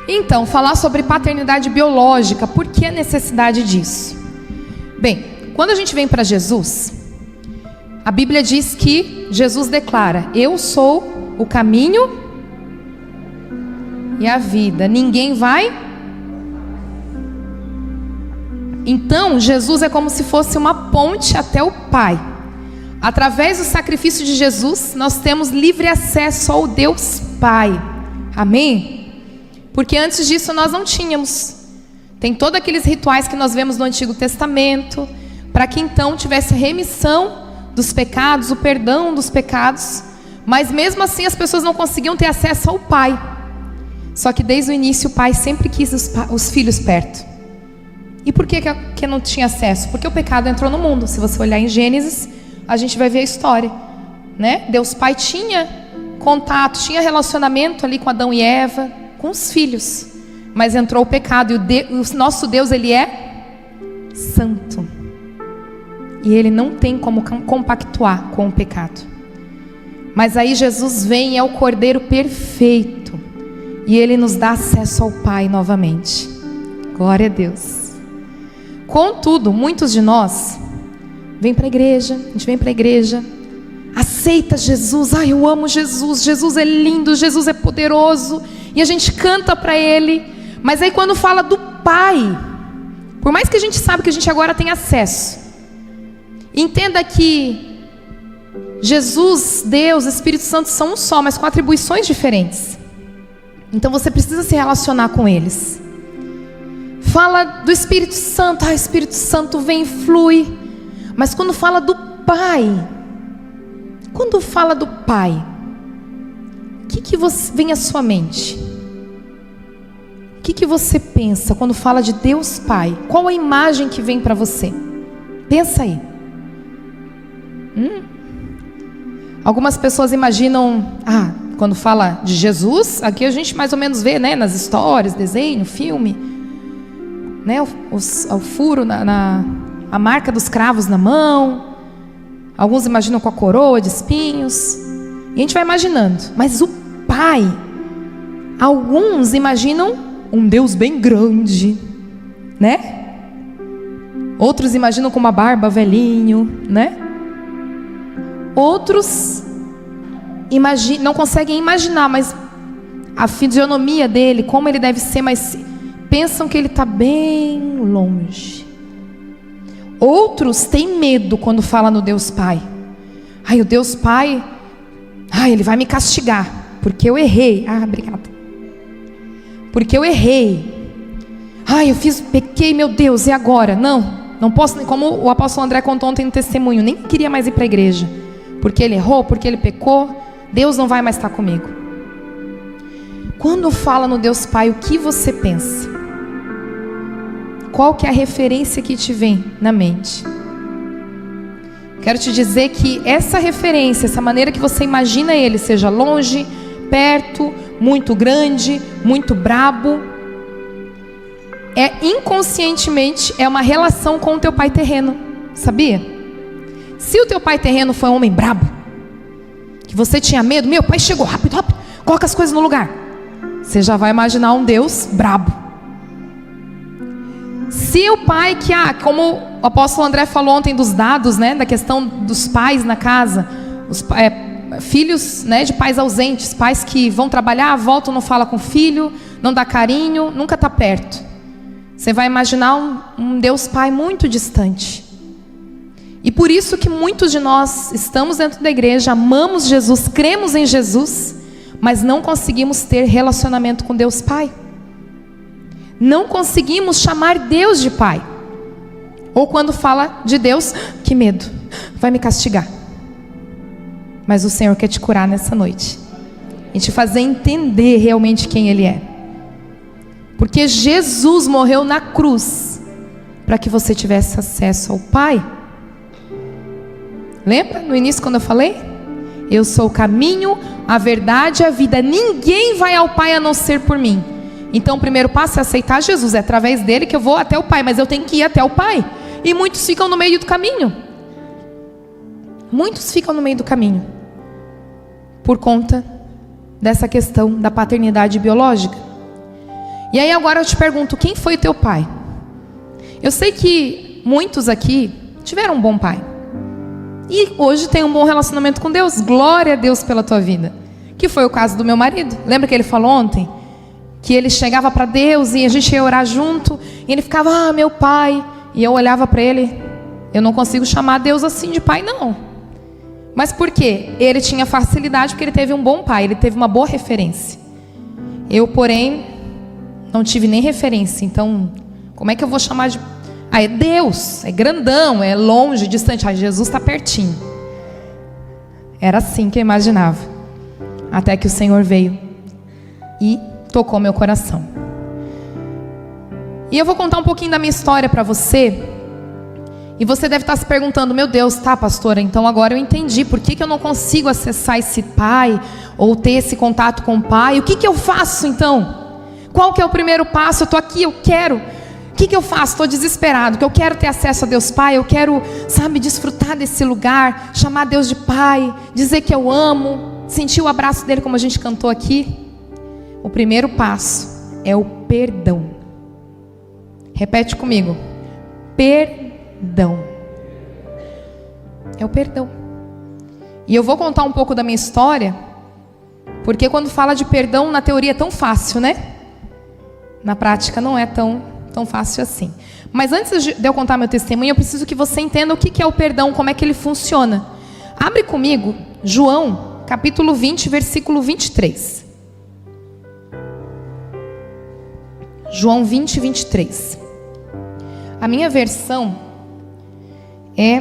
Então, falar sobre paternidade biológica, por que a necessidade disso? Bem, quando a gente vem para Jesus, a Bíblia diz que Jesus declara: eu sou o caminho e a vida, ninguém vai. Então, Jesus é como se fosse uma ponte até o Pai. Através do sacrifício de Jesus, nós temos livre acesso ao Deus Pai. Amém? Porque antes disso nós não tínhamos. Tem todos aqueles rituais que nós vemos no Antigo Testamento, para que então tivesse remissão dos pecados, o perdão dos pecados. Mas mesmo assim as pessoas não conseguiam ter acesso ao Pai. Só que desde o início o Pai sempre quis os filhos perto. E por que não tinha acesso? Porque o pecado entrou no mundo. Se você olhar em Gênesis, a gente vai ver a história, né? Deus Pai tinha contato, tinha relacionamento ali com Adão e Eva, com os filhos. Mas entrou o pecado. E o nosso Deus, Ele é santo. E Ele não tem como compactuar com o pecado. Mas aí Jesus vem e é o Cordeiro perfeito. E Ele nos dá acesso ao Pai novamente. Glória a Deus. Contudo, muitos de nós vêm para a igreja, a gente vem para a igreja, aceita Jesus, ai, eu amo Jesus, Jesus é lindo, Jesus é poderoso, e a gente canta para Ele, mas aí quando fala do Pai, por mais que a gente sabe que a gente agora tem acesso, entenda que Jesus, Deus, Espírito Santo são um só, mas com atribuições diferentes. Então você precisa se relacionar com eles. Fala do Espírito Santo, Espírito Santo vem e flui. Mas quando fala do Pai, o que vem à sua mente? O que você pensa quando fala de Deus Pai? Qual a imagem que vem para você? Pensa aí. Algumas pessoas imaginam, quando fala de Jesus, aqui a gente mais ou menos vê, né, nas histórias, desenho, filme, né, o furo, a marca dos cravos na mão. Alguns imaginam com a coroa de espinhos. E a gente vai imaginando. Mas o Pai, alguns imaginam um Deus bem grande, né? Outros imaginam com uma barba, velhinho, né? Outros não conseguem imaginar, mas a fisionomia dele, como ele deve ser, mas pensam que ele está bem longe. Outros têm medo quando fala no Deus Pai. O Deus Pai, Ele vai me castigar, porque eu errei. Obrigada. Porque eu errei. Pequei, meu Deus, e agora? Não posso, como o apóstolo André contou ontem no testemunho, nem queria mais ir para a igreja. Porque ele errou, porque ele pecou, Deus não vai mais estar comigo. Quando fala no Deus Pai, o que você pensa? Qual que é a referência que te vem na mente? Quero te dizer que essa referência, essa maneira que você imagina Ele, seja longe, perto, muito grande, muito brabo, inconscientemente uma relação com o teu pai terreno, sabia? Se o teu pai terreno foi um homem brabo, que você tinha medo, meu pai chegou rápido, coloca as coisas no lugar, você já vai imaginar um Deus brabo. Se o pai como o apóstolo André falou ontem dos dados, né, da questão dos pais na casa, filhos, né, de pais ausentes, pais que vão trabalhar, voltam, não fala com o filho, não dá carinho, nunca está perto. Você vai imaginar um Deus Pai muito distante. E por isso que muitos de nós estamos dentro da igreja, amamos Jesus, cremos em Jesus, mas não conseguimos ter relacionamento com Deus Pai. Não conseguimos chamar Deus de Pai. Ou quando fala de Deus, que medo, vai me castigar. Mas o Senhor quer te curar nessa noite e te fazer entender realmente quem Ele é. Porque Jesus morreu na cruz para que você tivesse acesso ao Pai. Lembra no início quando eu falei? Eu sou o caminho, a verdade e a vida. Ninguém vai ao Pai a não ser por mim. Então o primeiro passo é aceitar Jesus. É através dele que eu vou até o Pai. Mas eu tenho que ir até o Pai. E muitos ficam no meio do caminho. Muitos ficam no meio do caminho. Por conta dessa questão da paternidade biológica. E aí agora eu te pergunto, quem foi teu pai? Eu sei que muitos aqui tiveram um bom pai. E hoje tem um bom relacionamento com Deus. Glória a Deus pela tua vida. Que foi o caso do meu marido. Lembra que ele falou ontem? Que ele chegava para Deus e a gente ia orar junto. E ele ficava, meu pai. E eu olhava para ele. Eu não consigo chamar Deus assim de pai, não. Mas por quê? Ele tinha facilidade porque ele teve um bom pai. Ele teve uma boa referência. Eu, porém, não tive nem referência. Então, como é que eu vou chamar de... é Deus, é grandão, é longe, distante. Jesus está pertinho. Era assim que eu imaginava. Até que o Senhor veio e tocou meu coração. E eu vou contar um pouquinho da minha história para você. E você deve estar se perguntando, meu Deus, tá, pastora, então agora eu entendi. Por que eu não consigo acessar esse pai? Ou ter esse contato com o pai? O que eu faço então? Qual que é o primeiro passo? Eu estou aqui, eu quero... O que eu faço? Estou desesperado, que eu quero ter acesso a Deus Pai, eu quero, desfrutar desse lugar, chamar Deus de Pai, dizer que eu amo, sentir o abraço dele como a gente cantou aqui. O primeiro passo é o perdão. Repete comigo. Perdão. É o perdão. E eu vou contar um pouco da minha história, porque quando fala de perdão, na teoria é tão fácil, né? Na prática não é tão fácil assim. Mas antes de eu contar meu testemunho, eu preciso que você entenda o que é o perdão, como é que ele funciona. Abre comigo, João, capítulo 20, versículo 23. João 20, 23. A minha versão é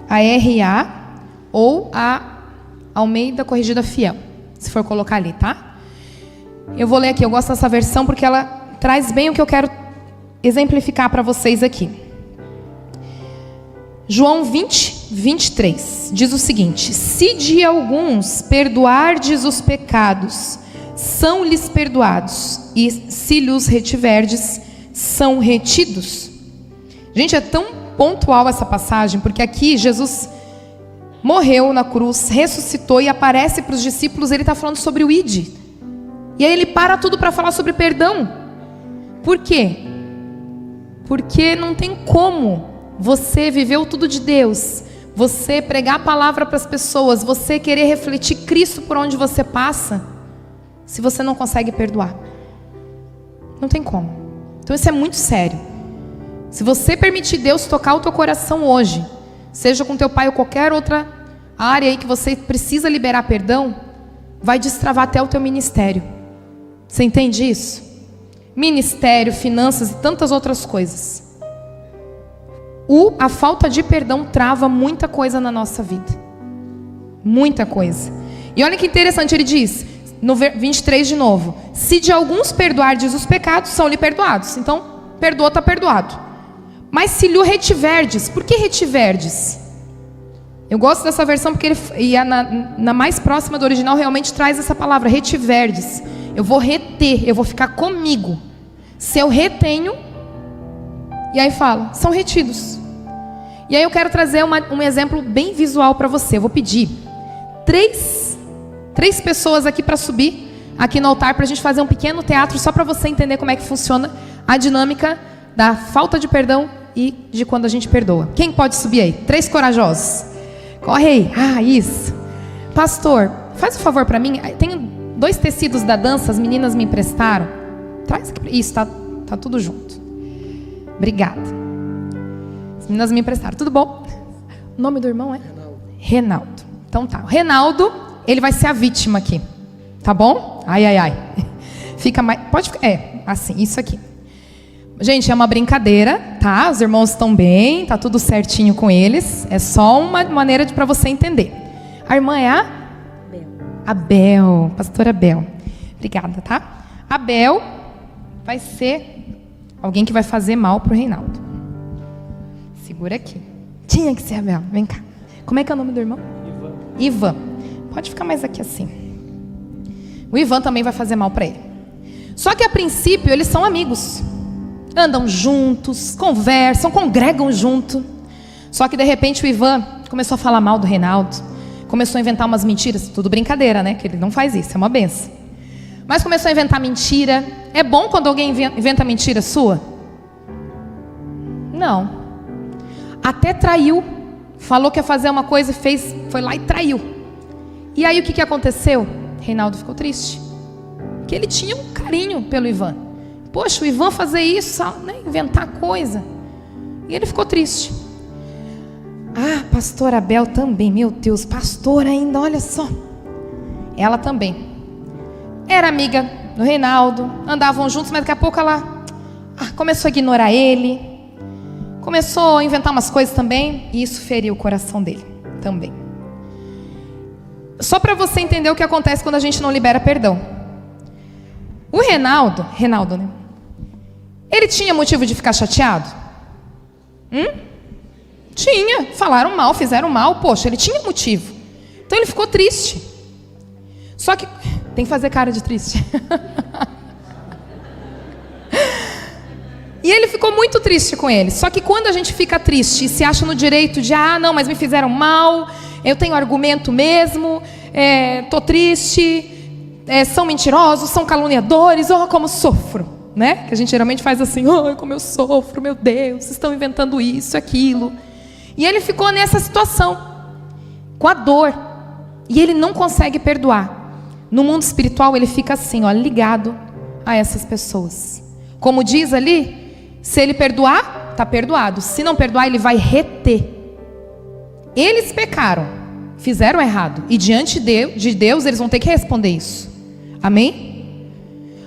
a RA ou a Almeida Corrigida Fiel, se for colocar ali, tá? Eu vou ler aqui, eu gosto dessa versão porque ela traz bem o que eu quero exemplificar para vocês aqui. João 20, 23 diz o seguinte: se de alguns perdoardes os pecados, são-lhes perdoados, e se lhes retiverdes, são retidos. Gente, é tão pontual essa passagem, porque aqui Jesus morreu na cruz, ressuscitou e aparece para os discípulos. Ele está falando sobre o ide, e aí ele para tudo para falar sobre perdão. Por quê? Porque não tem como você viver o tudo de Deus, você pregar a palavra para as pessoas, você querer refletir Cristo por onde você passa, se você não consegue perdoar. Não tem como. Então isso é muito sério. Se você permitir Deus tocar o teu coração hoje, seja com teu pai ou qualquer outra área aí que você precisa liberar perdão, vai destravar até o teu ministério. Você entende isso? Ministério, finanças e tantas outras coisas. A falta de perdão trava muita coisa na nossa vida. Muita coisa. E olha que interessante, ele diz, no 23 de novo: se de alguns perdoardes os pecados, são-lhe perdoados. Então, perdoou, está perdoado. Mas se lhe retiverdes, por que retiverdes? Eu gosto dessa versão porque na mais próxima do original realmente traz essa palavra, retiverdes. Eu vou reter, eu vou ficar comigo. Se eu retenho, e aí fala, são retidos. E aí eu quero trazer um exemplo bem visual para você. Eu vou pedir três pessoas aqui para subir aqui no altar, para a gente fazer um pequeno teatro, só para você entender como é que funciona a dinâmica da falta de perdão e de quando a gente perdoa. Quem pode subir aí? 3 corajosos. Corre aí. Ah, isso. Pastor, faz um favor para mim. Tem 2 tecidos da dança, as meninas me emprestaram. Traz aqui. Isso, tá tudo junto. Obrigada. As meninas me emprestaram. Tudo bom? O nome do irmão é? Reinaldo. Então tá. O Reinaldo, ele vai ser a vítima aqui. Tá bom? Ai. Fica mais... Pode ficar... assim, isso aqui. Gente, é uma brincadeira, tá? Os irmãos estão bem, tá tudo certinho com eles. É só uma maneira para você entender. A irmã é a? Abel. Pastora Abel. Obrigada, tá? Abel vai ser alguém que vai fazer mal pro Reinaldo. Segura aqui. Tinha que ser Abel. Vem cá. Como é que é o nome do irmão? Ivan. Pode ficar mais aqui assim. O Ivan também vai fazer mal para ele. Só que a princípio eles são amigos. Andam juntos, conversam, congregam junto. Só que de repente o Ivan começou a falar mal do Reinaldo. Começou a inventar umas mentiras. Tudo brincadeira, né? Que ele não faz isso, é uma benção. Mas começou a inventar mentira. É bom quando alguém inventa mentira sua? Não. Até traiu. Falou que ia fazer uma coisa e fez, foi lá e traiu. E aí o que aconteceu? Reinaldo ficou triste. Porque ele tinha um carinho pelo Ivan. Poxa, o Ivan fazer isso, né? Inventar coisa. E ele ficou triste. Ah, pastora Bel também, meu Deus, pastora ainda, olha só. Ela também. Era amiga do Reinaldo, andavam juntos, mas daqui a pouco ela começou a ignorar ele. Começou a inventar umas coisas também, e isso feriu o coração dele também. Só para você entender o que acontece quando a gente não libera perdão. O Reinaldo, né? Ele tinha motivo de ficar chateado? Tinha. Falaram mal, fizeram mal. Poxa, ele tinha motivo. Então ele ficou triste. Só que tem que fazer cara de triste. E ele ficou muito triste com ele. Só que quando a gente fica triste e se acha no direito de não, mas me fizeram mal, eu tenho argumento mesmo, tô triste, são mentirosos, são caluniadores, como sofro, né? Que a gente geralmente faz assim, como eu sofro, meu Deus, estão inventando isso, aquilo. E ele ficou nessa situação, com a dor, e ele não consegue perdoar. No mundo espiritual ele fica assim, ligado a essas pessoas. Como diz ali, se ele perdoar, está perdoado. Se não perdoar, ele vai reter. Eles pecaram, fizeram errado, e diante de Deus eles vão ter que responder isso. Amém?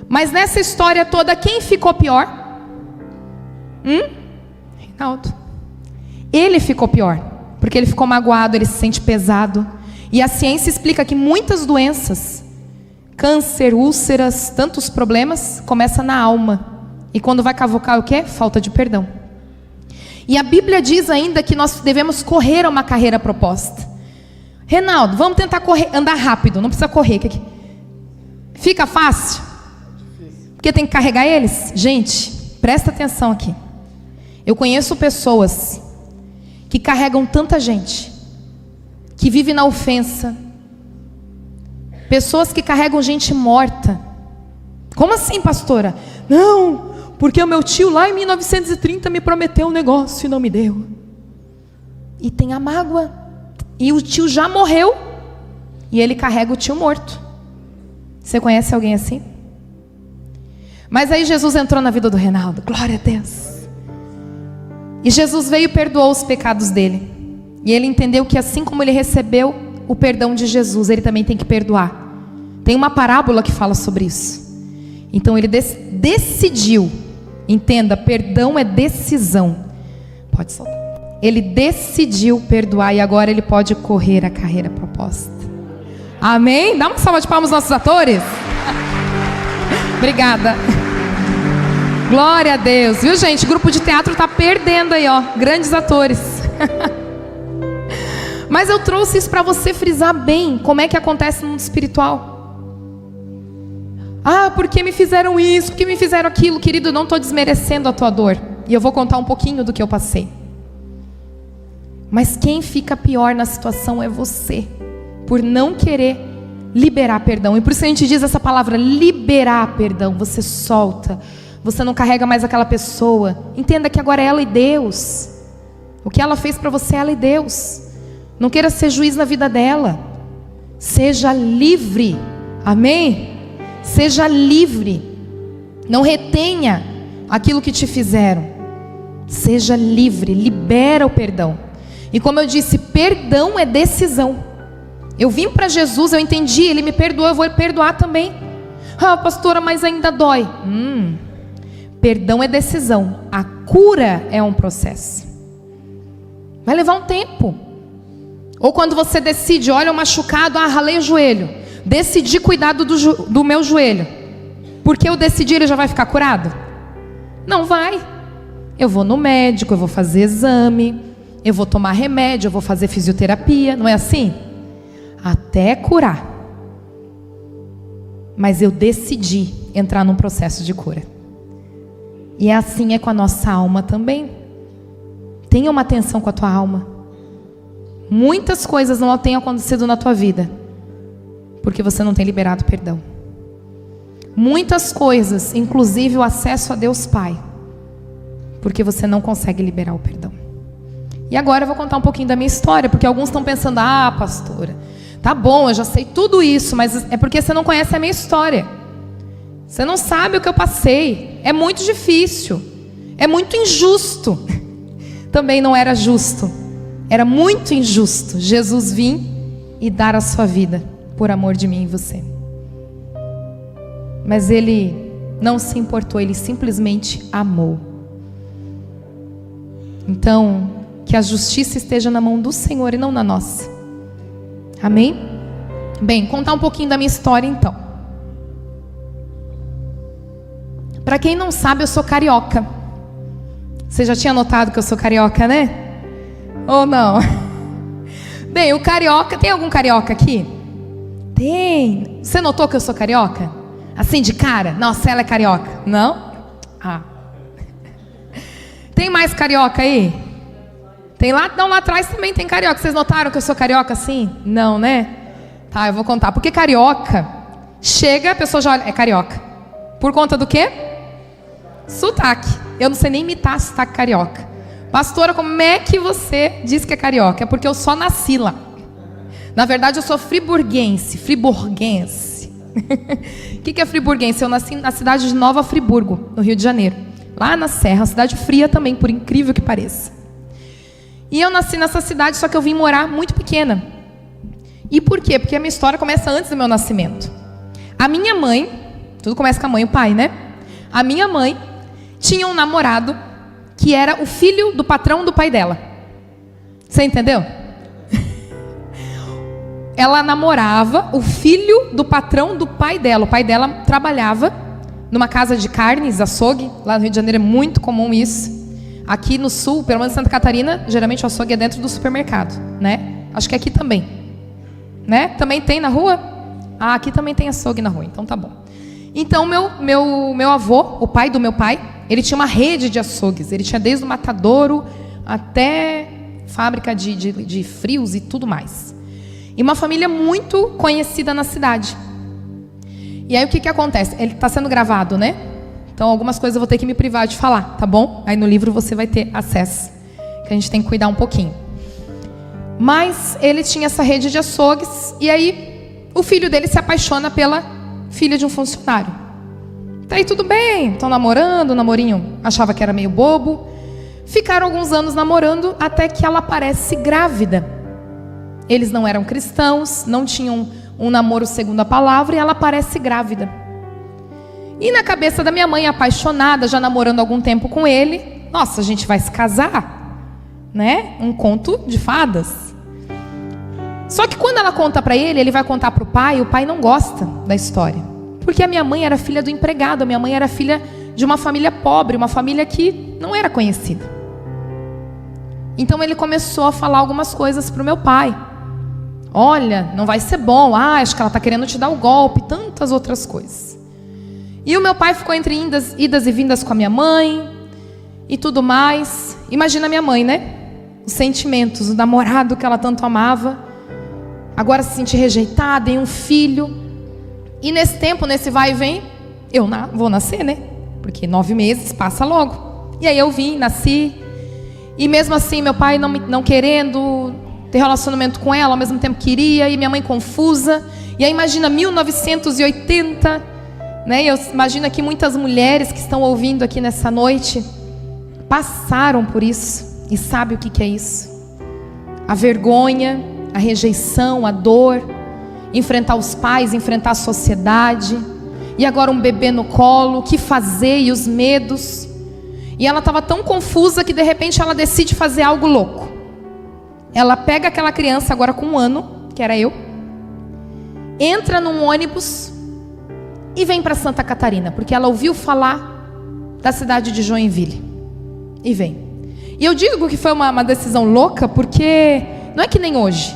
Mas nessa história toda, quem ficou pior? Reinaldo. Ele ficou pior, porque ele ficou magoado, ele se sente pesado. E a ciência explica que muitas doenças, câncer, úlceras, tantos problemas, começam na alma. E quando vai cavocar o quê? Falta de perdão. E a Bíblia diz ainda que nós devemos correr a uma carreira proposta. Reinaldo, vamos tentar correr, andar rápido, não precisa correr. Fica fácil? Porque tem que carregar eles? Gente, presta atenção aqui. Eu conheço pessoas que carregam tanta gente, que vive na ofensa. Pessoas que carregam gente morta. Como assim, pastora? Não, porque o meu tio lá em 1930 me prometeu um negócio e não me deu. E tem a mágoa. E o tio já morreu. E ele carrega o tio morto. Você conhece alguém assim? Mas aí Jesus entrou na vida do Reinaldo. Glória a Deus. E Jesus veio e perdoou os pecados dele. E ele entendeu que assim como ele recebeu o perdão de Jesus, ele também tem que perdoar. Tem uma parábola que fala sobre isso. Então ele decidiu. Entenda, perdão é decisão. Pode soltar. Ele decidiu perdoar e agora ele pode correr a carreira proposta. Amém? Dá uma salva de palmas aos nossos atores. Obrigada. Glória a Deus. Viu, gente? O grupo de teatro está perdendo aí, grandes atores. Mas eu trouxe isso para você frisar bem como é que acontece no mundo espiritual. Porque me fizeram isso, porque me fizeram aquilo. Querido, eu não estou desmerecendo a tua dor. E eu vou contar um pouquinho do que eu passei. Mas quem fica pior na situação é você, por não querer liberar perdão. E por isso a gente diz essa palavra, liberar perdão. Você solta, você não carrega mais aquela pessoa. Entenda que agora é ela e Deus. O que ela fez para você, ela e Deus. Não queira ser juiz na vida dela. Seja livre. Amém? Seja livre. Não retenha aquilo que te fizeram. Seja livre, libera o perdão. E como eu disse, perdão é decisão. Eu vim para Jesus, eu entendi, Ele me perdoou, eu vou perdoar também. Pastora, mas ainda dói. Perdão é decisão. A cura é um processo. Vai levar um tempo. Ou quando você decide, olha o machucado, ralei o joelho. Decidi cuidar do meu joelho. Porque eu decidi, ele já vai ficar curado? Não vai. Eu vou no médico, eu vou fazer exame, eu vou tomar remédio, eu vou fazer fisioterapia. Não é assim? Até curar. Mas eu decidi entrar num processo de cura. E assim é com a nossa alma também. Tenha uma atenção com a tua alma. Muitas coisas não têm acontecido na tua vida porque você não tem liberado perdão. muitas coisas, inclusive o acesso a Deus Pai, porque você não consegue liberar o perdão. E agora eu vou contar um pouquinho da minha história, porque alguns estão pensando: ah, pastora, tá bom, eu já sei tudo isso, mas é porque você não conhece a minha história. Você não sabe o que eu passei. É muito difícil, é muito injusto. Também não era justo, era muito injusto Jesus vir e dar a sua vida por amor de mim e você. Mas Ele não se importou, Ele simplesmente amou. Então, que a justiça esteja na mão do Senhor e não na nossa. Amém? Bem, contar um pouquinho da minha história então. Para quem não sabe, eu sou carioca. Você já tinha notado que eu sou carioca, né? Ou não? Bem, o carioca... Tem algum carioca aqui? Tem. Você notou que eu sou carioca? Assim de cara? Nossa, ela é carioca. Não? Ah. Tem mais carioca aí? Tem lá? Não, lá atrás também tem carioca. Vocês notaram que eu sou carioca assim? Não, né? Tá, eu vou contar. Porque carioca, chega, a pessoa já olha, é carioca. Por conta do quê? Sotaque. Eu não sei nem imitar sotaque carioca. Pastora, como é que você diz que é carioca? É porque eu só nasci lá. Na verdade, eu sou friburguense. O que é friburguense? Eu nasci na cidade de Nova Friburgo, no Rio de Janeiro. Lá na Serra, uma cidade fria também, por incrível que pareça. E eu nasci nessa cidade, só que eu vim morar muito pequena. E por quê? Porque a minha história começa antes do meu nascimento. A minha mãe, tudo começa com a mãe e o pai, né? A minha mãe tinha um namorado que era o filho do patrão do pai dela. Você entendeu? Ela namorava o filho do patrão do pai dela. O pai dela trabalhava numa casa de carnes, açougue. Lá no Rio de Janeiro é muito comum isso. Aqui no sul, pelo menos em Santa Catarina, geralmente o açougue é dentro do supermercado, né? Acho que aqui também, né? Também tem na rua? Ah, aqui também tem açougue na rua, então tá bom. Então meu avô, o pai do meu pai, ele tinha uma rede de açougues. Ele tinha desde o matadouro até fábrica de frios e tudo mais. E uma família muito conhecida na cidade. E aí o que acontece? Ele está sendo gravado, né? Então algumas coisas eu vou ter que me privar de falar, tá bom? Aí no livro você vai ter acesso, que a gente tem que cuidar um pouquinho. Mas ele tinha essa rede de açougues, e aí o filho dele se apaixona pela filha de um funcionário. Tá aí tudo bem, estão namorando, o namorinho achava que era meio bobo. Ficaram alguns anos namorando, até que ela aparece grávida. Eles não eram cristãos, não tinham um namoro segundo a palavra, e ela aparece grávida. E na cabeça da minha mãe, apaixonada, já namorando algum tempo com ele, nossa, a gente vai se casar, né? Um conto de fadas. Só que quando ela conta para ele, ele vai contar para o pai não gosta da história. Porque a minha mãe era filha do empregado, a minha mãe era filha de uma família pobre, uma família que não era conhecida. Então ele começou a falar algumas coisas para o meu pai. Olha, não vai ser bom, acho que ela está querendo te dar o golpe, tantas outras coisas. E o meu pai ficou entre idas e vindas com a minha mãe e tudo mais. Imagina a minha mãe, né? Os sentimentos, o namorado que ela tanto amava, agora se sentir rejeitada em um filho. E nesse tempo, nesse vai e vem, eu vou nascer, né? Porque 9 meses passa logo. E aí eu vim, nasci. E mesmo assim, meu pai não querendo ter relacionamento com ela, ao mesmo tempo queria, e minha mãe confusa. E aí imagina 1980, né? Eu imagino que muitas mulheres que estão ouvindo aqui nessa noite passaram por isso e sabem o que é isso. A vergonha, a rejeição, a dor, enfrentar os pais, enfrentar a sociedade, e agora um bebê no colo, o que fazer, e os medos. E ela estava tão confusa que de repente ela decide fazer algo louco. Ela pega aquela criança agora com 1 ano, que era eu, entra num ônibus e vem para Santa Catarina, porque ela ouviu falar da cidade de Joinville. E vem. E eu digo que foi uma decisão louca, porque não é que nem hoje,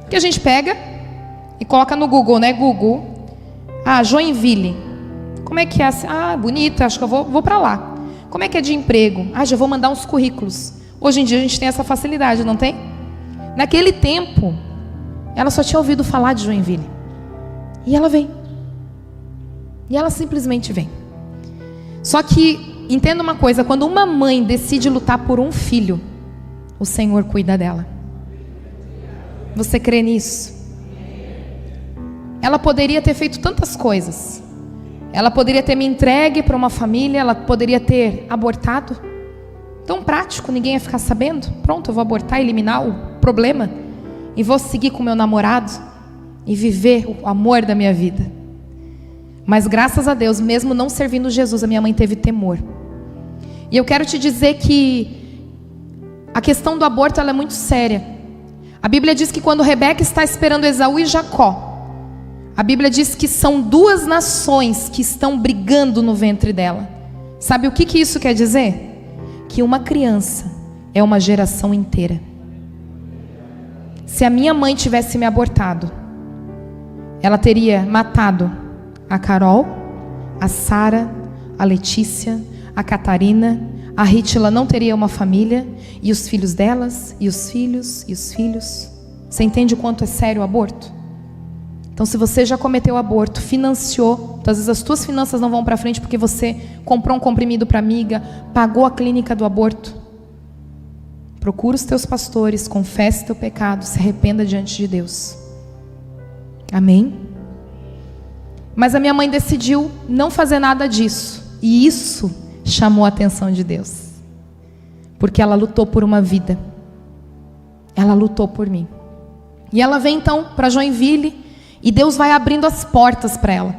que a gente pega e coloca no Google, né? Google. Joinville. Como é que é? Bonita, acho que eu vou para lá. Como é que é de emprego? Já vou mandar uns currículos. Hoje em dia a gente tem essa facilidade, não tem? Naquele tempo, ela só tinha ouvido falar de Joinville. E ela vem. E ela simplesmente vem. Só que, entenda uma coisa, quando uma mãe decide lutar por um filho, o Senhor cuida dela. Você crê nisso? Ela poderia ter feito tantas coisas. Ela poderia ter me entregue para uma família, ela poderia ter abortado. Tão prático, ninguém ia ficar sabendo. Pronto, eu vou abortar, eliminar o problema. E vou seguir com meu namorado e viver o amor da minha vida. Mas graças a Deus, mesmo não servindo Jesus, a minha mãe teve temor. E eu quero te dizer que a questão do aborto ela é muito séria. A Bíblia diz que quando Rebeca está esperando Esaú e Jacó, a Bíblia diz que são duas nações que estão brigando no ventre dela. Sabe o que isso quer dizer? Que uma criança é uma geração inteira. Se a minha mãe tivesse me abortado, ela teria matado a Carol, a Sara, a Letícia, a Catarina, a Rítila não teria uma família, e os filhos delas, e os filhos, e os filhos. Você entende o quanto é sério o aborto? Então, se você já cometeu aborto, financiou, às vezes as tuas finanças não vão para frente porque você comprou um comprimido para amiga, pagou a clínica do aborto. Procura os teus pastores, confesse teu pecado, se arrependa diante de Deus. Amém? Mas a minha mãe decidiu não fazer nada disso. E isso chamou a atenção de Deus. Porque ela lutou por uma vida. Ela lutou por mim. E ela vem então para Joinville. E Deus vai abrindo as portas para ela.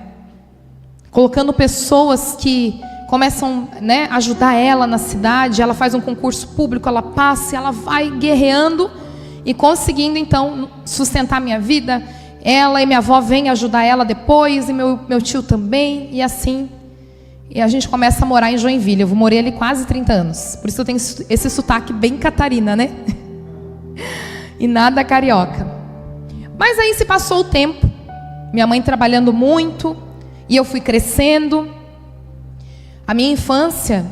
Colocando pessoas que começam, a ajudar ela na cidade. Ela faz um concurso público, ela passa, ela vai guerreando e conseguindo então sustentar minha vida. Ela e minha avó vêm ajudar ela depois, e meu tio também, e assim. E a gente começa a morar em Joinville. Eu morei ali quase 30 anos. Por isso eu tenho esse sotaque bem catarina, né? E nada carioca. Mas aí se passou o tempo. Minha mãe trabalhando muito, e eu fui crescendo. A minha infância,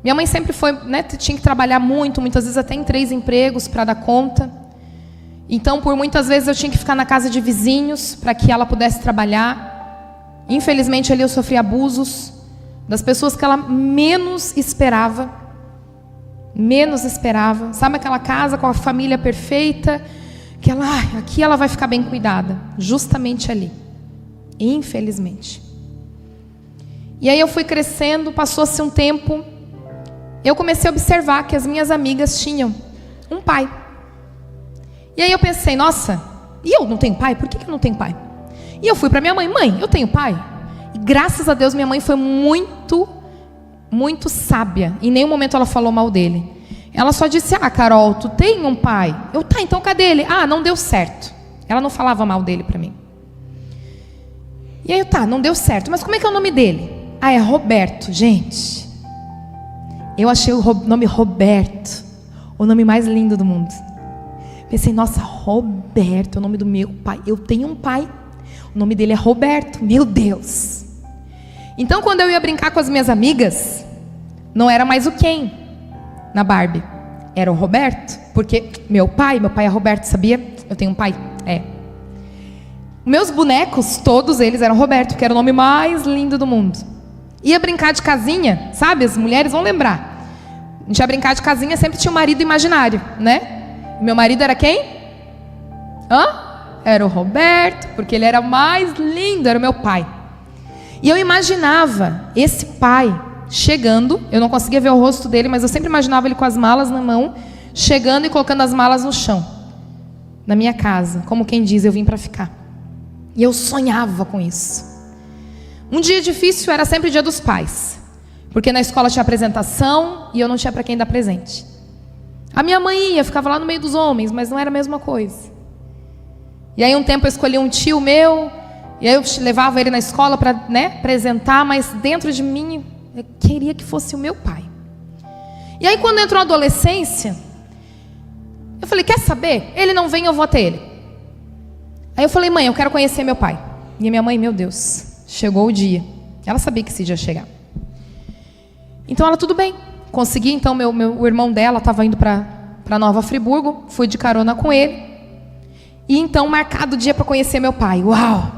minha mãe sempre foi, tinha que trabalhar muito, muitas vezes até em 3 empregos para dar conta. Então, por muitas vezes eu tinha que ficar na casa de vizinhos para que ela pudesse trabalhar. Infelizmente ali eu sofri abusos das pessoas que ela menos esperava. Sabe aquela casa com a família perfeita, que ela, aqui ela vai ficar bem cuidada, justamente ali, infelizmente. E aí eu fui crescendo, passou-se um tempo, eu comecei a observar que as minhas amigas tinham um pai. E aí eu pensei, nossa, e eu não tenho pai? Por que eu não tenho pai? E eu fui para minha mãe, eu tenho pai? E graças a Deus minha mãe foi muito, muito sábia, em nenhum momento ela falou mal dele. Ela só disse, Carol, tu tem um pai? Eu, tá, então cadê ele? Não deu certo. Ela não falava mal dele para mim. E aí eu, tá, não deu certo. Mas como é que é o nome dele? É Roberto. Gente, eu achei o nome Roberto o nome mais lindo do mundo. Pensei, nossa, Roberto é o nome do meu pai. Eu tenho um pai, o nome dele é Roberto. Meu Deus. Então quando eu ia brincar com as minhas amigas, não era mais o Ken na Barbie, era o Roberto, porque meu pai é Roberto, sabia? Eu tenho um pai, Meus bonecos, todos eles eram Roberto, que era o nome mais lindo do mundo. Ia brincar de casinha, sabe? As mulheres vão lembrar. A gente ia brincar de casinha, sempre tinha um marido imaginário, né? Meu marido era quem? Era o Roberto, porque ele era o mais lindo, era o meu pai. E eu imaginava esse pai chegando, eu não conseguia ver o rosto dele, mas eu sempre imaginava ele com as malas na mão, chegando e colocando as malas no chão, na minha casa, como quem diz, eu vim para ficar. E eu sonhava com isso. Um dia difícil era sempre o dia dos pais, porque na escola tinha apresentação e eu não tinha para quem dar presente. A minha mãe ia, ficava lá no meio dos homens, mas não era a mesma coisa. E aí um tempo eu escolhi um tio meu, e aí eu levava ele na escola para apresentar, mas dentro de mim eu queria que fosse o meu pai. E aí quando entrou a adolescência, eu falei, quer saber? Ele não vem, eu vou até ele. Aí eu falei, mãe, eu quero conhecer meu pai. E a minha mãe, meu Deus, chegou o dia. Ela sabia que esse dia ia chegar. Então ela, tudo bem. Consegui, então, o irmão dela estava indo para Nova Friburgo. Fui de carona com ele. E então, marcado o dia para conhecer meu pai. Uau!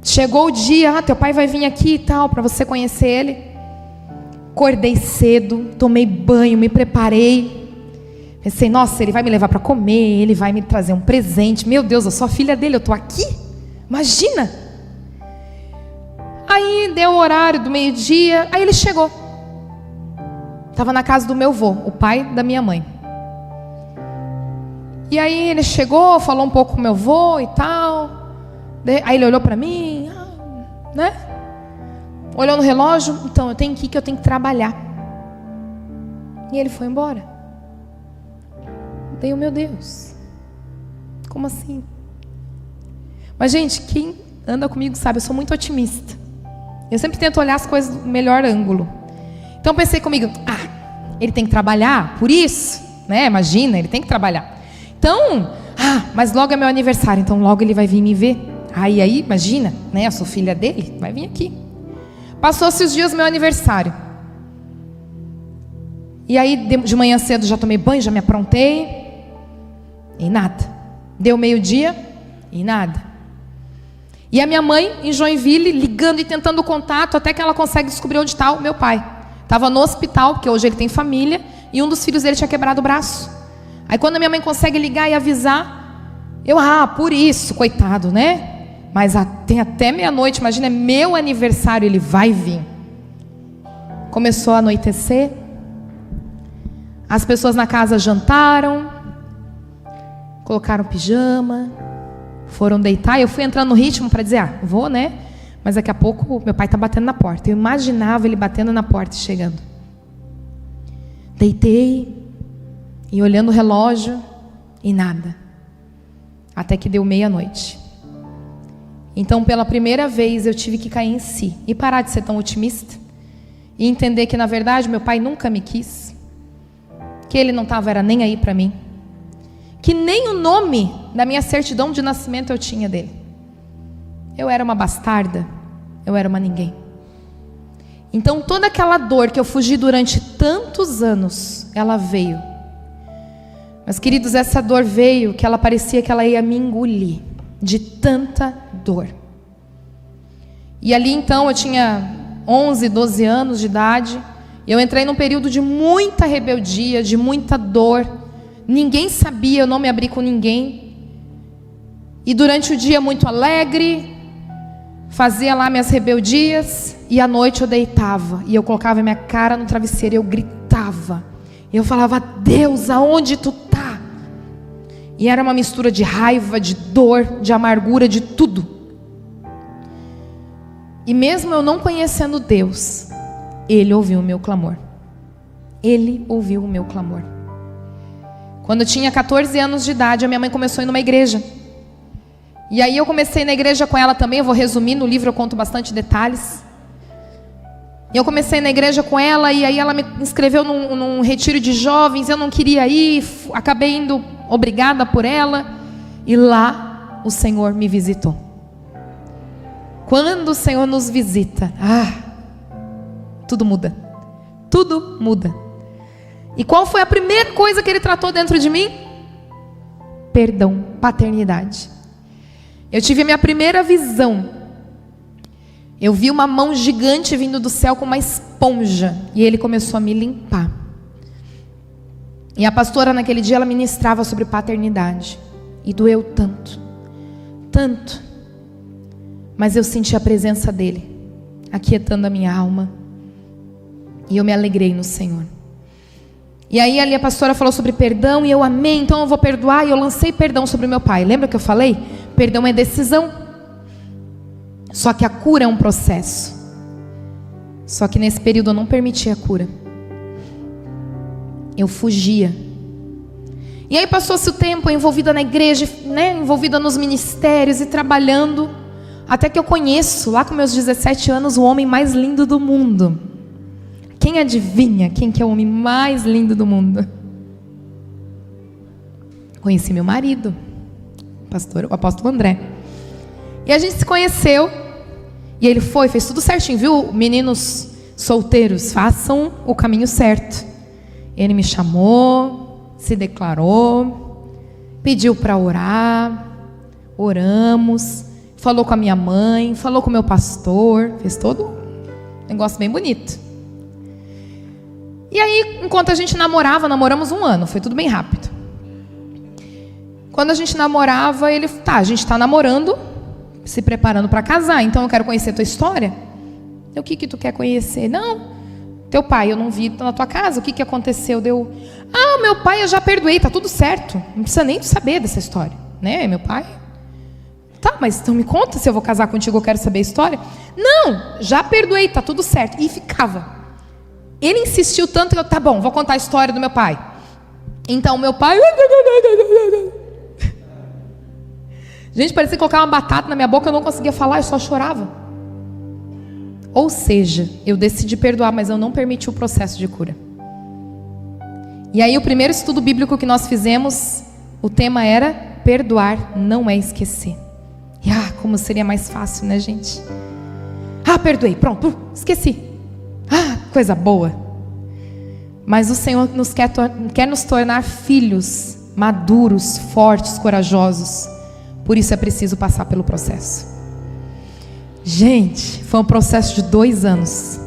Chegou o dia, teu pai vai vir aqui e tal, para você conhecer ele. Acordei cedo, tomei banho, me preparei. Pensei, nossa, ele vai me levar para comer, ele vai me trazer um presente. Meu Deus, eu sou a filha dele, eu estou aqui? Imagina! Aí deu o horário do meio-dia, aí ele chegou. Estava na casa do meu avô, o pai da minha mãe. E aí ele chegou, falou um pouco com meu avô e tal. Aí ele olhou para mim, né? Olhou no relógio, então eu tenho que ir, que eu tenho que trabalhar. E ele foi embora. Daí, meu Deus, como assim? Mas gente, quem anda comigo sabe, eu sou muito otimista. Eu sempre tento olhar as coisas do melhor ângulo. Então pensei comigo, ele tem que trabalhar, por isso, né? Imagina, ele tem que trabalhar. Então, mas logo é meu aniversário, então logo ele vai vir me ver. Aí, imagina, né? Eu sou filha dele, vai vir aqui. Passou-se os dias do meu aniversário. E aí, de manhã cedo, já tomei banho, já me aprontei. E nada. Deu meio-dia e nada. E a minha mãe, em Joinville, ligando e tentando contato, até que ela consegue descobrir onde está o meu pai. Estava no hospital, porque hoje ele tem família, e um dos filhos dele tinha quebrado o braço. Aí quando a minha mãe consegue ligar e avisar, eu, por isso, coitado, né? Mas tem até meia-noite, imagina, é meu aniversário, ele vai vir. Começou a anoitecer, as pessoas na casa jantaram, colocaram pijama, foram deitar, eu fui entrando no ritmo para dizer, vou, né? Mas daqui a pouco meu pai está batendo na porta. Eu imaginava ele batendo na porta e chegando. Deitei e olhando o relógio e nada. Até que deu meia-noite. Então, pela primeira vez, eu tive que cair em si e parar de ser tão otimista e entender que, na verdade, meu pai nunca me quis, que ele não estava nem aí para mim, que nem o nome da minha certidão de nascimento eu tinha dele. Eu era uma bastarda, eu era uma ninguém. Então, toda aquela dor que eu fugi durante tantos anos, ela veio. Mas, queridos, essa dor veio que ela parecia que ela ia me engolir, de tanta dor. E ali então eu tinha 11, 12 anos de idade. Eu entrei num período de muita rebeldia, de muita dor. Ninguém sabia, eu não me abri com ninguém. E durante o dia muito alegre, fazia lá minhas rebeldias. E à noite eu deitava e eu colocava minha cara no travesseiro e eu gritava. E eu falava, Deus, aonde tu tá? E era uma mistura de raiva, de dor, de amargura, de tudo. E mesmo eu não conhecendo Deus, Ele ouviu o meu clamor. Ele ouviu o meu clamor. Quando eu tinha 14 anos de idade, a minha mãe começou a ir numa igreja. E aí eu comecei na igreja com ela também, eu vou resumir, no livro eu conto bastante detalhes. E eu comecei na igreja com ela, e aí ela me inscreveu num retiro de jovens, eu não queria ir, acabei indo obrigada por ela, e lá o Senhor me visitou. Quando o Senhor nos visita, tudo muda, tudo muda. E qual foi a primeira coisa que Ele tratou dentro de mim? Perdão, paternidade. Eu tive a minha primeira visão. Eu vi uma mão gigante vindo do céu com uma esponja. E Ele começou a me limpar. E a pastora naquele dia, ela ministrava sobre paternidade. E doeu tanto. Tanto. Mas eu senti a presença dEle, aquietando a minha alma. E eu me alegrei no Senhor. E aí ali a pastora falou sobre perdão. E eu amei, então eu vou perdoar. E eu lancei perdão sobre meu pai. Lembra que eu falei? Perdão é decisão. Só que a cura é um processo. Só que nesse período eu não permitia a cura. Eu fugia. E aí passou-se o tempo envolvida na igreja, né, envolvida nos ministérios e trabalhando. Até que eu conheço, lá com meus 17 anos, o homem mais lindo do mundo. Quem adivinha quem que é o homem mais lindo do mundo? Conheci meu marido, o apóstolo André. E a gente se conheceu. E ele fez tudo certinho, viu? Meninos solteiros, façam o caminho certo. Ele me chamou, se declarou, pediu para orar, oramos, falou com a minha mãe, falou com o meu pastor, fez todo um negócio bem bonito. E aí, enquanto a gente namoramos 1 ano, foi tudo bem rápido. Quando a gente namorava, ele, a gente está namorando, se preparando para casar, então eu quero conhecer a tua história. O que tu quer conhecer? Não, teu pai eu não vi na tua casa, o que aconteceu? Meu pai eu já perdoei, tá tudo certo, não precisa nem saber dessa história, né, meu pai? Tá, mas então me conta, se eu vou casar contigo eu quero saber a história. Não, já perdoei, tá tudo certo. E ficava. Ele insistiu tanto que eu, tá bom, vou contar a história do meu pai. Então meu pai... Gente, parecia colocar uma batata na minha boca, eu não conseguia falar, eu só chorava. Ou seja, eu decidi perdoar, mas eu não permiti o processo de cura. E aí o primeiro estudo bíblico que nós fizemos, o tema era perdoar não é esquecer. E como seria mais fácil, né, gente? Perdoei, pronto, esqueci. Coisa boa. Mas o Senhor quer nos tornar filhos maduros, fortes, corajosos. Por isso é preciso passar pelo processo. Gente, foi um processo de 2 anos.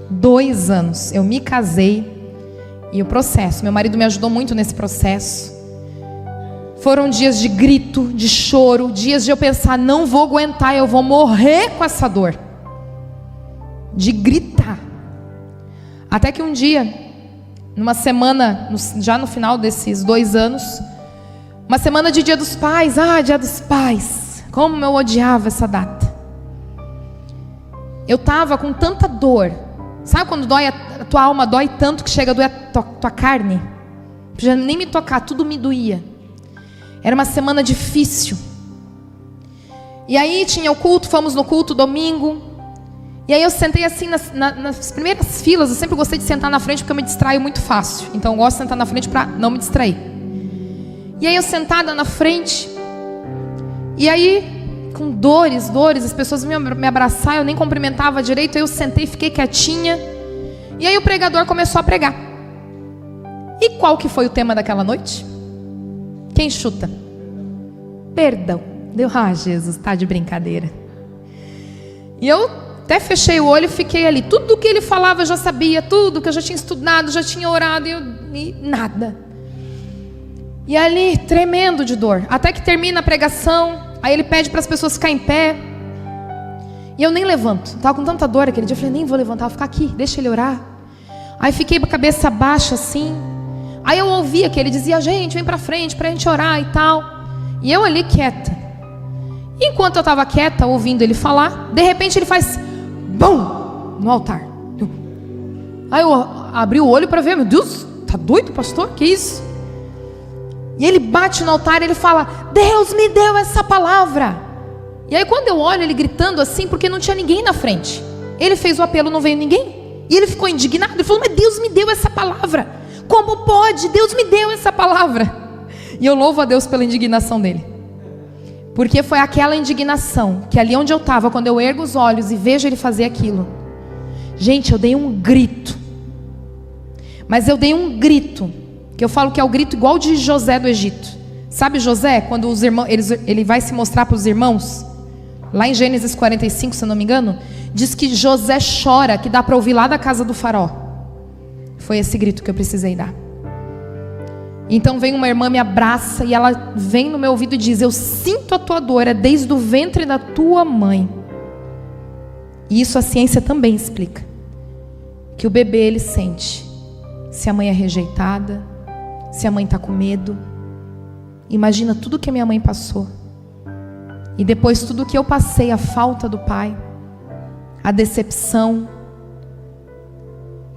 2 anos. Eu me casei e o processo. Meu marido me ajudou muito nesse processo. Foram dias de grito, de choro, dias de eu pensar, não vou aguentar, eu vou morrer com essa dor. De gritar. Até que um dia, numa semana, já no final desses 2 anos, uma semana de Dia dos Pais, Dia dos Pais, como eu odiava essa data. Eu estava com tanta dor, sabe quando dói a tua alma, dói tanto que chega a doer a tua carne? Já nem me tocar, tudo me doía. Era uma semana difícil. E aí tinha o culto, fomos no culto domingo. E aí eu sentei assim nas primeiras filas. Eu sempre gostei de sentar na frente porque eu me distraio muito fácil. Então eu gosto de sentar na frente para não me distrair. E aí eu sentada na frente. E aí, com dores, as pessoas me abraçaram, eu nem cumprimentava direito. Aí eu sentei, fiquei quietinha. E aí o pregador começou a pregar. E qual que foi o tema daquela noite? Quem chuta? Perdão. Jesus, tá de brincadeira. E eu até fechei o olho e fiquei ali. Tudo que ele falava eu já sabia, tudo que eu já tinha estudado, já tinha orado e nada. E ali, tremendo de dor. Até que termina a pregação, aí ele pede para as pessoas ficarem em pé. E eu nem levanto. Estava com tanta dor aquele dia, eu falei, nem vou levantar, vou ficar aqui, deixa ele orar. Aí fiquei com a cabeça baixa assim. Aí eu ouvia que ele dizia, gente, vem pra frente pra gente orar e tal. E eu ali quieta. E enquanto eu estava quieta, ouvindo ele falar, de repente ele faz BUM! No altar. Aí eu abri o olho para ver, meu Deus, tá doido, pastor? Que isso? E ele bate no altar e ele fala, Deus me deu essa palavra. E aí quando eu olho ele gritando assim, porque não tinha ninguém na frente. Ele fez o apelo, não veio ninguém. E ele ficou indignado, ele falou, mas Deus me deu essa palavra. Como pode? Deus me deu essa palavra. E eu louvo a Deus pela indignação dele. Porque foi aquela indignação que ali onde eu estava, quando eu ergo os olhos e vejo ele fazer aquilo. Gente, eu dei um grito. Mas eu dei um grito, que eu falo que é o grito igual de José do Egito. Sabe José, quando os irmãos, ele vai se mostrar para os irmãos? Lá em Gênesis 45, se eu não me engano, diz que José chora, que dá para ouvir lá da casa do faraó. Foi esse grito que eu precisei dar. Então vem uma irmã, me abraça e ela vem no meu ouvido e diz, eu sinto a tua dor, é desde o ventre da tua mãe. E isso a ciência também explica. Que o bebê ele sente. Se a mãe é rejeitada, se a mãe está com medo. Imagina tudo que a minha mãe passou. E depois tudo que eu passei, a falta do pai, a decepção.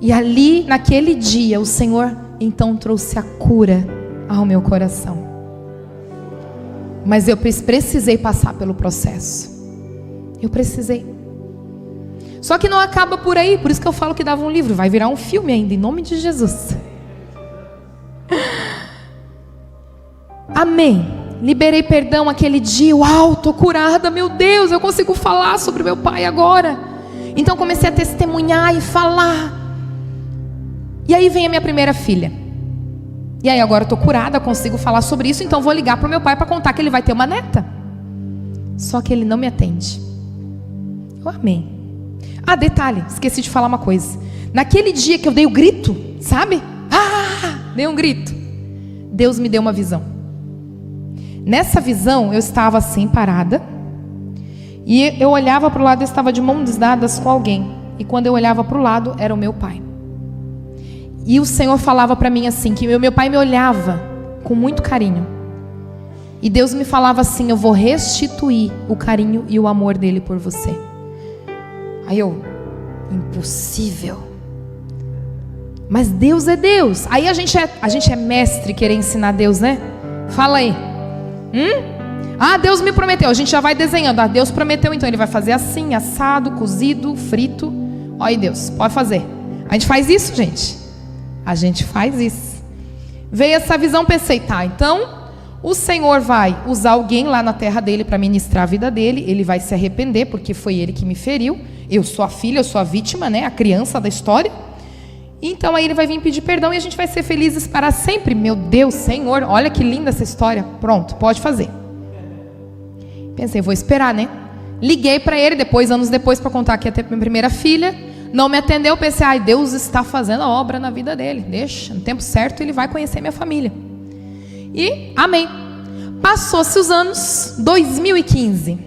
E ali, naquele dia, o Senhor então trouxe a cura ao meu coração. Mas eu precisei passar pelo processo. Eu precisei. Só que não acaba por aí. Por isso que eu falo que dava um livro. Vai virar um filme ainda, em nome de Jesus. Amém. Liberei perdão aquele dia. Uau, tô curada, meu Deus, eu consigo falar sobre meu pai agora. Então comecei a testemunhar e falar. E aí vem a minha primeira filha. E aí agora eu tô curada, consigo falar sobre isso. Então vou ligar pro meu pai para contar que ele vai ter uma neta. só que ele não me atende. Eu amei. Ah, detalhe, esqueci de falar uma coisa. Naquele dia que eu dei o grito, sabe? Dei um grito. Deus me deu uma visão. Nessa visão eu estava assim parada, e eu olhava para o lado e estava de mãos dadas com alguém. E quando eu olhava para o lado, era o meu pai. E o Senhor falava para mim assim, que meu pai me olhava com muito carinho. E Deus me falava assim: eu vou restituir o carinho e o amor dele por você. Aí eu, impossível. Mas Deus é Deus. Aí a gente é mestre querer ensinar Deus, né? Fala aí. Deus me prometeu. A gente já vai desenhando. Deus prometeu, então ele vai fazer assim, assado, cozido, frito. Ó, aí Deus, pode fazer. A gente faz isso, gente. A gente faz isso. Veio essa visão, pensei, tá, então o Senhor vai usar alguém lá na terra dele para ministrar a vida dele. Ele vai se arrepender porque foi ele que me feriu. Eu sou a filha, eu sou a vítima, né? A criança da história. Então aí ele vai vir pedir perdão e a gente vai ser felizes para sempre. Meu Deus, Senhor, olha que linda essa história. Pronto, pode fazer. Pensei, vou esperar, né? Liguei para ele anos depois, para contar que ia ter minha primeira filha. Não me atendeu, pensei, Deus está fazendo a obra na vida dele. Deixa, no tempo certo ele vai conhecer minha família. E amém. Passou-se os anos, 2015.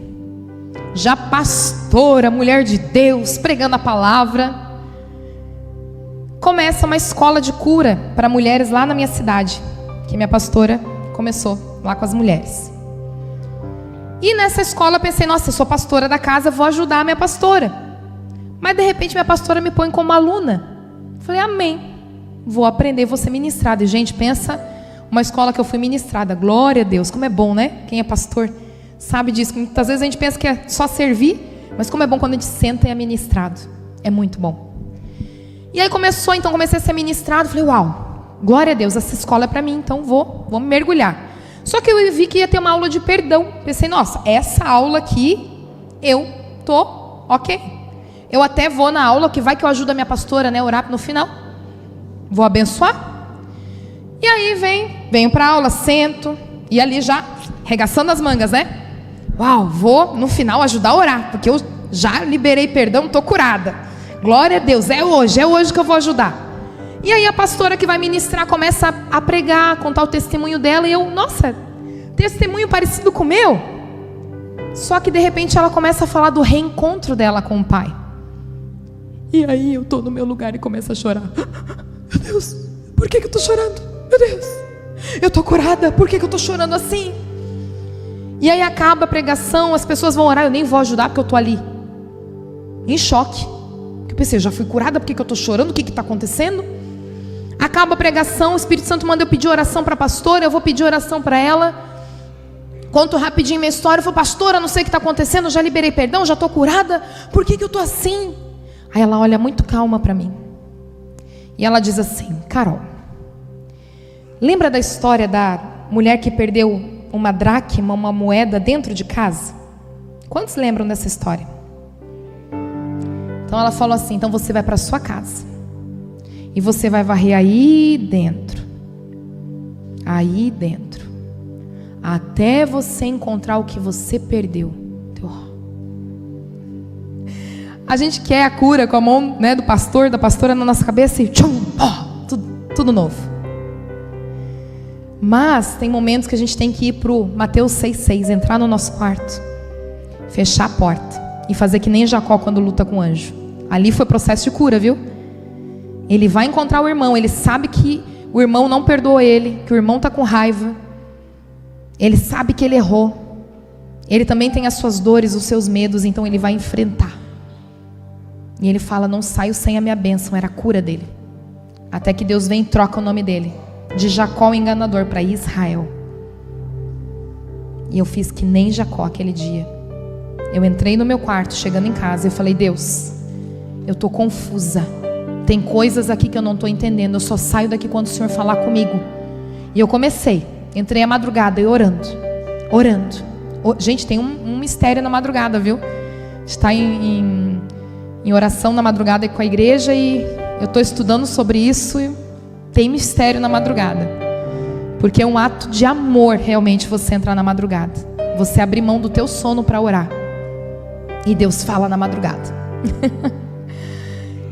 Já pastora, mulher de Deus, pregando a palavra. Começa uma escola de cura para mulheres lá na minha cidade, que minha pastora começou lá com as mulheres. E nessa escola eu pensei, nossa, eu sou pastora da casa, vou ajudar a minha pastora. Mas de repente minha pastora me põe como aluna. Falei, amém, vou aprender, vou ser ministrada. E gente, pensa, uma escola que eu fui ministrada, glória a Deus, como é bom, né? Quem é pastor sabe disso. Muitas vezes a gente pensa que é só servir, mas como é bom quando a gente senta e é ministrado. É muito bom. E aí comecei a ser ministrado. Falei, uau, glória a Deus, essa escola é para mim, então vou me mergulhar. Só que eu vi que ia ter uma aula de perdão. Pensei, nossa, essa aula aqui eu tô ok. Eu até vou na aula, que vai que eu ajudo a minha pastora, né, a orar no final. Vou abençoar. E aí venho para a aula, sento, e ali já regaçando as mangas, né? Uau, vou no final ajudar a orar, porque eu já liberei perdão, estou curada. Glória a Deus, é hoje que eu vou ajudar. E aí a pastora que vai ministrar começa a pregar, contar o testemunho dela, e eu, nossa, testemunho parecido com o meu. Só que de repente ela começa a falar do reencontro dela com o pai. E aí eu estou no meu lugar e começo a chorar. Meu Deus, por que eu estou chorando? Meu Deus, eu estou curada, por que eu estou chorando assim? E aí acaba a pregação, as pessoas vão orar, eu nem vou ajudar porque eu estou ali em choque. Eu pensei, eu já fui curada, por que eu estou chorando? O que está acontecendo? Acaba a pregação, o Espírito Santo manda eu pedir oração para a pastora, eu vou pedir oração para ela. Conto rapidinho minha história, eu falo, pastora, não sei o que está acontecendo, eu já liberei perdão, já estou curada, por que eu estou assim? Aí ela olha muito calma para mim. E ela diz assim, Carol, lembra da história da mulher que perdeu uma dracma, uma moeda dentro de casa? Quantos lembram dessa história? Então ela falou assim, então você vai para sua casa. E você vai varrer aí dentro. Até você encontrar o que você perdeu. A gente quer a cura com a mão, né, do pastor, da pastora na nossa cabeça e tchum, tudo novo. Mas tem momentos que a gente tem que ir para o Mateus 6,6, entrar no nosso quarto, fechar a porta e fazer que nem Jacó quando luta com o anjo. Ali foi processo de cura, viu? Ele vai encontrar o irmão, ele sabe que o irmão não perdoou ele, que o irmão está com raiva. Ele sabe que ele errou. Ele também tem as suas dores, os seus medos, então ele vai enfrentar. E ele fala, não saio sem a minha bênção, era a cura dele. Até que Deus vem e troca o nome dele, de Jacó o enganador, para Israel. E eu fiz que nem Jacó aquele dia. Eu entrei no meu quarto, chegando em casa, eu falei, Deus, eu estou confusa. Tem coisas aqui que eu não estou entendendo, eu só saio daqui quando o Senhor falar comigo. E eu entrei à madrugada e orando. Gente, tem um mistério na madrugada, viu? Está em oração na madrugada com a igreja, e eu estou estudando sobre isso, e tem mistério na madrugada, porque é um ato de amor realmente você entrar na madrugada. você abrir mão do teu sono para orar. E Deus fala na madrugada.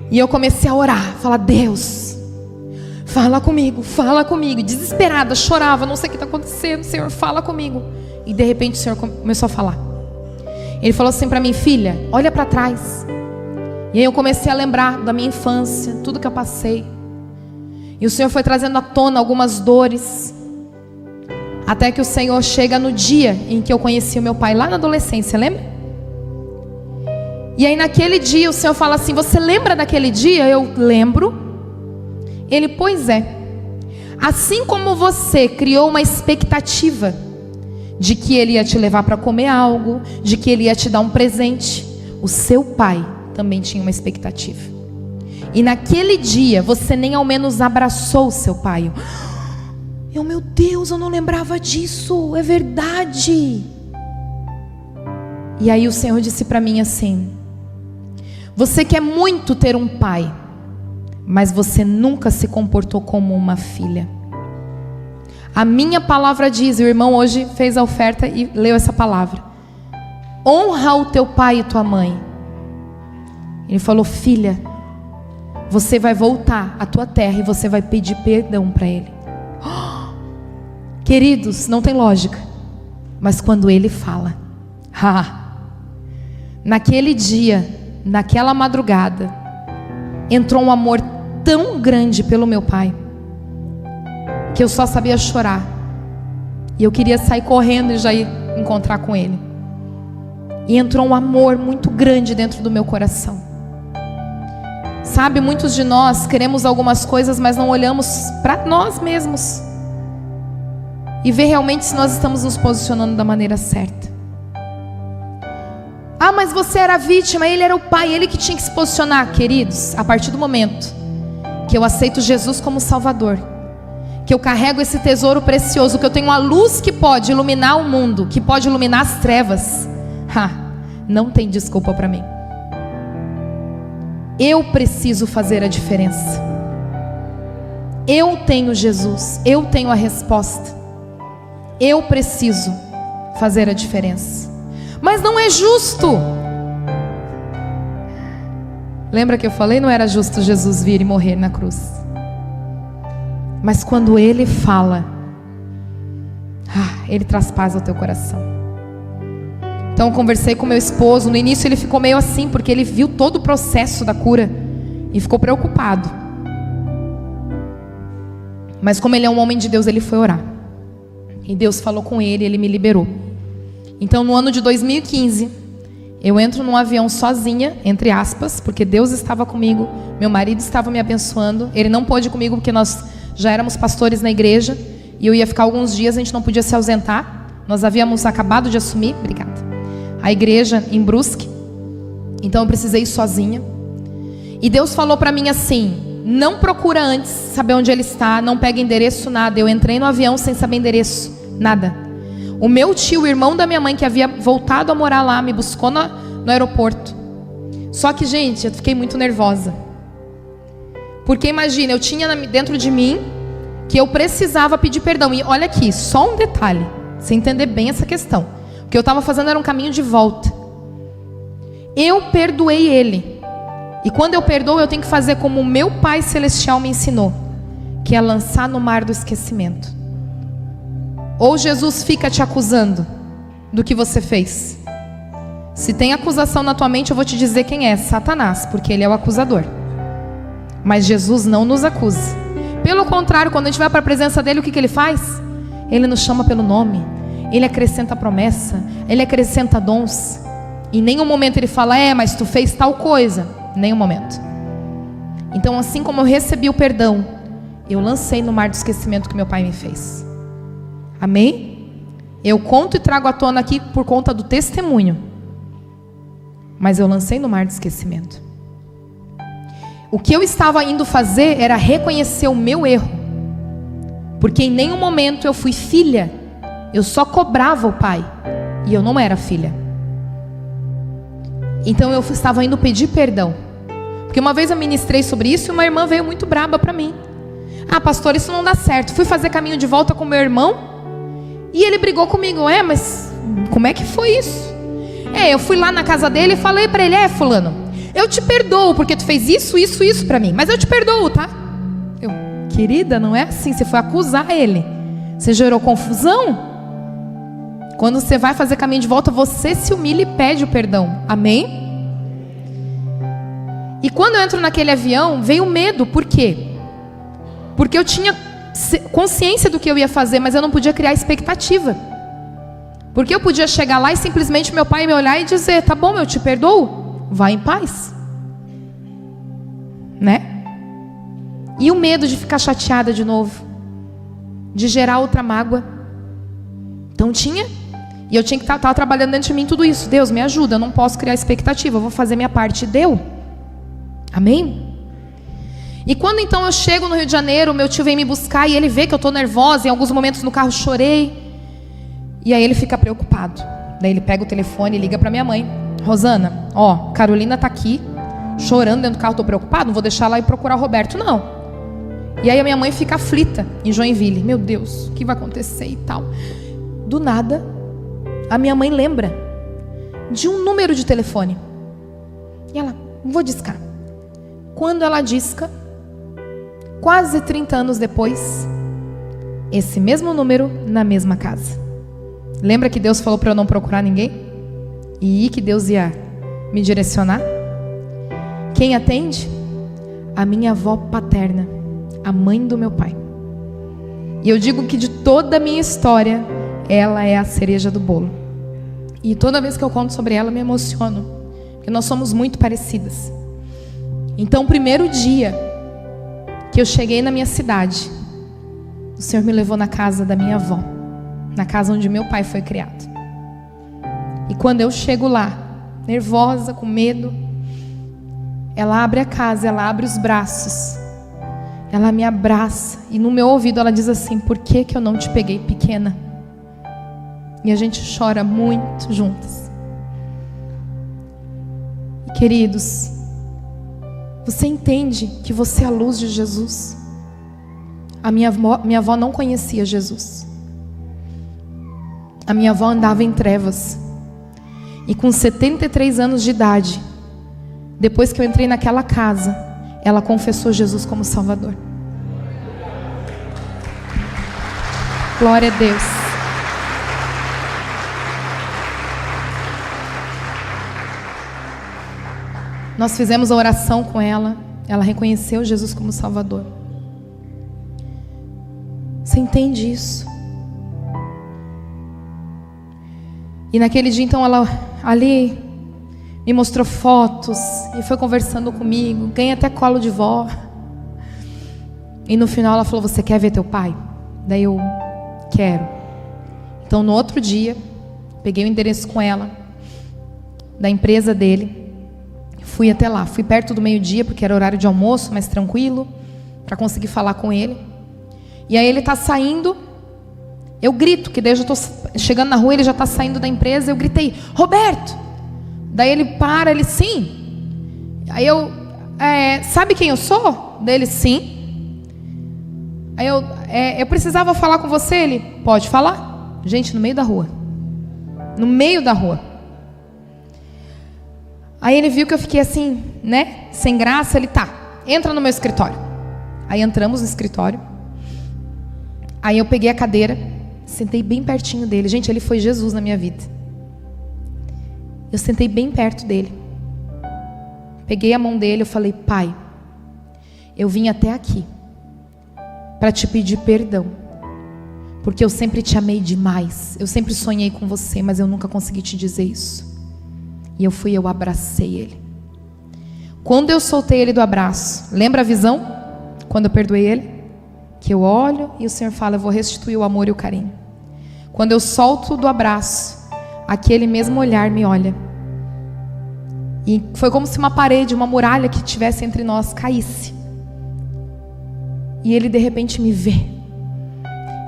E eu comecei a orar, falar: Deus, fala comigo, fala comigo. Desesperada, chorava, não sei o que está acontecendo, Senhor, fala comigo. E de repente o Senhor começou a falar. Ele falou assim para mim: filha, olha para trás. E aí eu comecei a lembrar da minha infância, tudo que eu passei. E o Senhor foi trazendo à tona algumas dores, até que o Senhor chega no dia em que eu conheci o meu pai, lá na adolescência, lembra? E aí naquele dia o Senhor fala assim: você lembra daquele dia? Eu lembro. Ele: pois é, assim como você criou uma expectativa de que ele ia te levar para comer algo, de que ele ia te dar um presente, o seu pai também tinha uma expectativa. E naquele dia você nem ao menos abraçou o seu pai. Eu, meu Deus, eu não lembrava disso, é verdade. E aí o Senhor disse para mim assim: você quer muito ter um pai, mas você nunca se comportou como uma filha. A minha palavra diz, o irmão hoje fez a oferta e leu essa palavra: honra o teu pai e tua mãe. Ele falou: filha, você vai voltar à tua terra e você vai pedir perdão para ele. Queridos, não tem lógica, mas quando ele fala, naquele dia, naquela madrugada, entrou um amor tão grande pelo meu pai, que eu só sabia chorar. E eu queria sair correndo e já ir encontrar com ele. E entrou um amor muito grande dentro do meu coração. Sabe, muitos de nós queremos algumas coisas, mas não olhamos para nós mesmos e ver realmente se nós estamos nos posicionando da maneira certa. Ah, mas você era a vítima, ele era o pai, ele que tinha que se posicionar. Queridos, a partir do momento que eu aceito Jesus como Salvador, que eu carrego esse tesouro precioso, que eu tenho uma luz que pode iluminar o mundo, que pode iluminar as trevas, não tem desculpa para mim. Eu preciso fazer a diferença. Eu tenho Jesus, eu tenho a resposta. Eu preciso fazer a diferença. Mas não é justo. Lembra que eu falei? Não era justo Jesus vir e morrer na cruz. Mas quando ele fala, ele traz paz ao teu coração. Então eu conversei com meu esposo. No início ele ficou meio assim, porque ele viu todo o processo da cura e ficou preocupado. Mas como ele é um homem de Deus, ele foi orar. E Deus falou com ele, ele me liberou. Então no ano de 2015, eu entro num avião sozinha, entre aspas, porque Deus estava comigo, meu marido estava me abençoando. Ele não pôde ir comigo porque nós já éramos pastores na igreja e eu ia ficar alguns dias, a gente não podia se ausentar. Nós havíamos acabado de assumir, a igreja em Brusque. Então eu precisei ir sozinha. E Deus falou para mim assim: não procura antes saber onde ele está, não pega endereço, nada. Eu entrei no avião sem saber endereço, nada. O meu tio, o irmão da minha mãe, que havia voltado a morar lá, me buscou no aeroporto. Só que, gente, eu fiquei muito nervosa. Porque imagina, eu tinha dentro de mim que eu precisava pedir perdão. E olha aqui, só um detalhe, você entender bem essa questão. O que eu estava fazendo era um caminho de volta. Eu perdoei ele. E quando eu perdoo, eu tenho que fazer como o meu Pai Celestial me ensinou, que é lançar no mar do esquecimento. Ou Jesus fica te acusando do que você fez. Se tem acusação na tua mente, eu vou te dizer quem é: Satanás, porque ele é o acusador. Mas Jesus não nos acusa. Pelo contrário, quando a gente vai para a presença dele, o que ele faz? Ele nos chama pelo nome. Ele acrescenta promessa, ele acrescenta dons. Em nenhum momento ele fala: mas tu fez tal coisa. Nenhum momento. Então, assim como eu recebi o perdão, eu lancei no mar do esquecimento que meu pai me fez. Amém? Eu conto e trago à tona aqui por conta do testemunho. Mas eu lancei no mar do esquecimento. O que eu estava indo fazer era reconhecer o meu erro. Porque em nenhum momento eu fui filha. Eu só cobrava o pai. E eu não era filha. Então eu estava indo pedir perdão. Porque uma vez eu ministrei sobre isso e uma irmã veio muito braba para mim. Pastor, isso não dá certo. Fui fazer caminho de volta com meu irmão e ele brigou comigo. Mas como é que foi isso? Eu fui lá na casa dele e falei para ele: fulano, eu te perdoo porque tu fez isso para mim, mas eu te perdoo, tá? Querida, não é assim, você foi acusar ele, você gerou confusão. Quando você vai fazer caminho de volta, você se humilha e pede o perdão, amém? E quando eu entro naquele avião, veio medo, por quê? Porque eu tinha consciência do que eu ia fazer, mas eu não podia criar expectativa. Porque eu podia chegar lá e simplesmente meu pai me olhar e dizer: tá bom, eu te perdoo, vai em paz, né? E o medo de ficar chateada de novo, de gerar outra mágoa. Então e eu tinha que estar trabalhando dentro de mim tudo isso. Deus, me ajuda, eu não posso criar expectativa, eu vou fazer minha parte. Deu, amém? E quando então eu chego no Rio de Janeiro, meu tio vem me buscar e ele vê que eu estou nervosa. Em alguns momentos no carro chorei. E aí ele fica preocupado. Daí ele pega o telefone e liga para minha mãe: Rosana, Carolina está aqui chorando dentro do carro, estou preocupado, não vou deixar ela ir procurar o Roberto, não. E aí a minha mãe fica aflita em Joinville: meu Deus, o que vai acontecer e tal. Do nada, a minha mãe lembra de um número de telefone. E ela: vou discar. Quando ela disca, quase 30 anos depois, esse mesmo número na mesma casa. Lembra que Deus falou para eu não procurar ninguém? E que Deus ia me direcionar? Quem atende? A minha avó paterna, a mãe do meu pai. E eu digo que de toda a minha história, ela é a cereja do bolo. E toda vez que eu conto sobre ela, me emociono, porque nós somos muito parecidas. Então, o primeiro dia que eu cheguei na minha cidade, o Senhor me levou na casa da minha avó, na casa onde meu pai foi criado. E quando eu chego lá, nervosa, com medo, ela abre a casa, ela abre os braços, ela me abraça e no meu ouvido ela diz assim: por que eu não te peguei pequena? E a gente chora muito juntas. E, queridos, você entende que você é a luz de Jesus? A minha avó não conhecia Jesus. A minha avó andava em trevas. E com 73 anos de idade, depois que eu entrei naquela casa, ela confessou Jesus como Salvador. Glória a Deus. Nós fizemos a oração com ela. Ela reconheceu Jesus como Salvador. Você entende isso? E naquele dia então ela ali me mostrou fotos e foi conversando comigo. Ganhei até colo de vó. E no final ela falou: você quer ver teu pai? Daí eu: quero. Então no outro dia peguei o endereço com ela da empresa dele. Fui até lá, fui perto do meio-dia, porque era horário de almoço, mais tranquilo, para conseguir falar com ele. E aí ele está saindo, eu grito, que daí eu já estou chegando na rua, ele já está saindo da empresa, eu gritei: Roberto! Daí ele para, ele: sim. Aí eu: sabe quem eu sou? Daí ele: sim. Aí eu precisava falar com você. Ele: pode falar. Gente, no meio da rua. No meio da rua. Aí ele viu que eu fiquei assim, né, sem graça. Ele: tá, entra no meu escritório. Aí entramos no escritório. Aí eu peguei a cadeira, sentei bem pertinho dele. Gente, ele foi Jesus na minha vida. Eu sentei bem perto dele. Peguei a mão dele, eu falei: pai, eu vim até aqui para te pedir perdão, porque eu sempre te amei demais. Eu sempre sonhei com você, mas eu nunca consegui te dizer isso. E eu abracei ele. Quando eu soltei ele do abraço, lembra a visão? Quando eu perdoei ele? Que eu olho e o Senhor fala: eu vou restituir o amor e o carinho. Quando eu solto do abraço, aquele mesmo olhar me olha. E foi como se uma parede, uma muralha que tivesse entre nós caísse. E ele de repente me vê.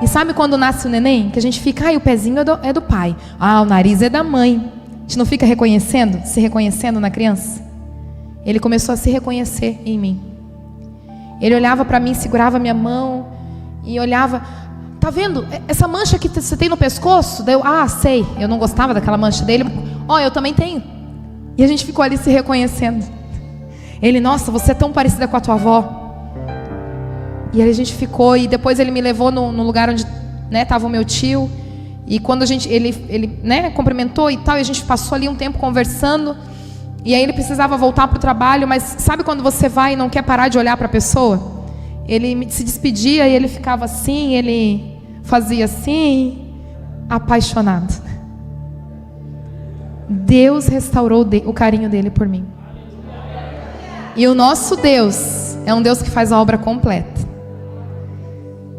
E sabe quando nasce o neném? Que a gente fica: o pezinho é do pai, o nariz é da mãe. A gente não fica se reconhecendo na criança? Ele começou a se reconhecer em mim. Ele olhava para mim, segurava minha mão e olhava: tá vendo? Essa mancha que você tem no pescoço? Daí eu, sei. Eu não gostava daquela mancha dele. Eu também tenho. E a gente ficou ali se reconhecendo. Ele, nossa, você é tão parecida com a tua avó. E aí a gente ficou, e depois ele me levou no lugar onde, né, tava o meu tio. E quando ele né, cumprimentou e tal, e a gente passou ali um tempo conversando. E aí ele precisava voltar para o trabalho, mas sabe quando você vai e não quer parar de olhar para a pessoa? Ele se despedia e ele ficava assim, ele fazia assim, apaixonado. Deus restaurou o carinho dele por mim. E o nosso Deus é um Deus que faz a obra completa.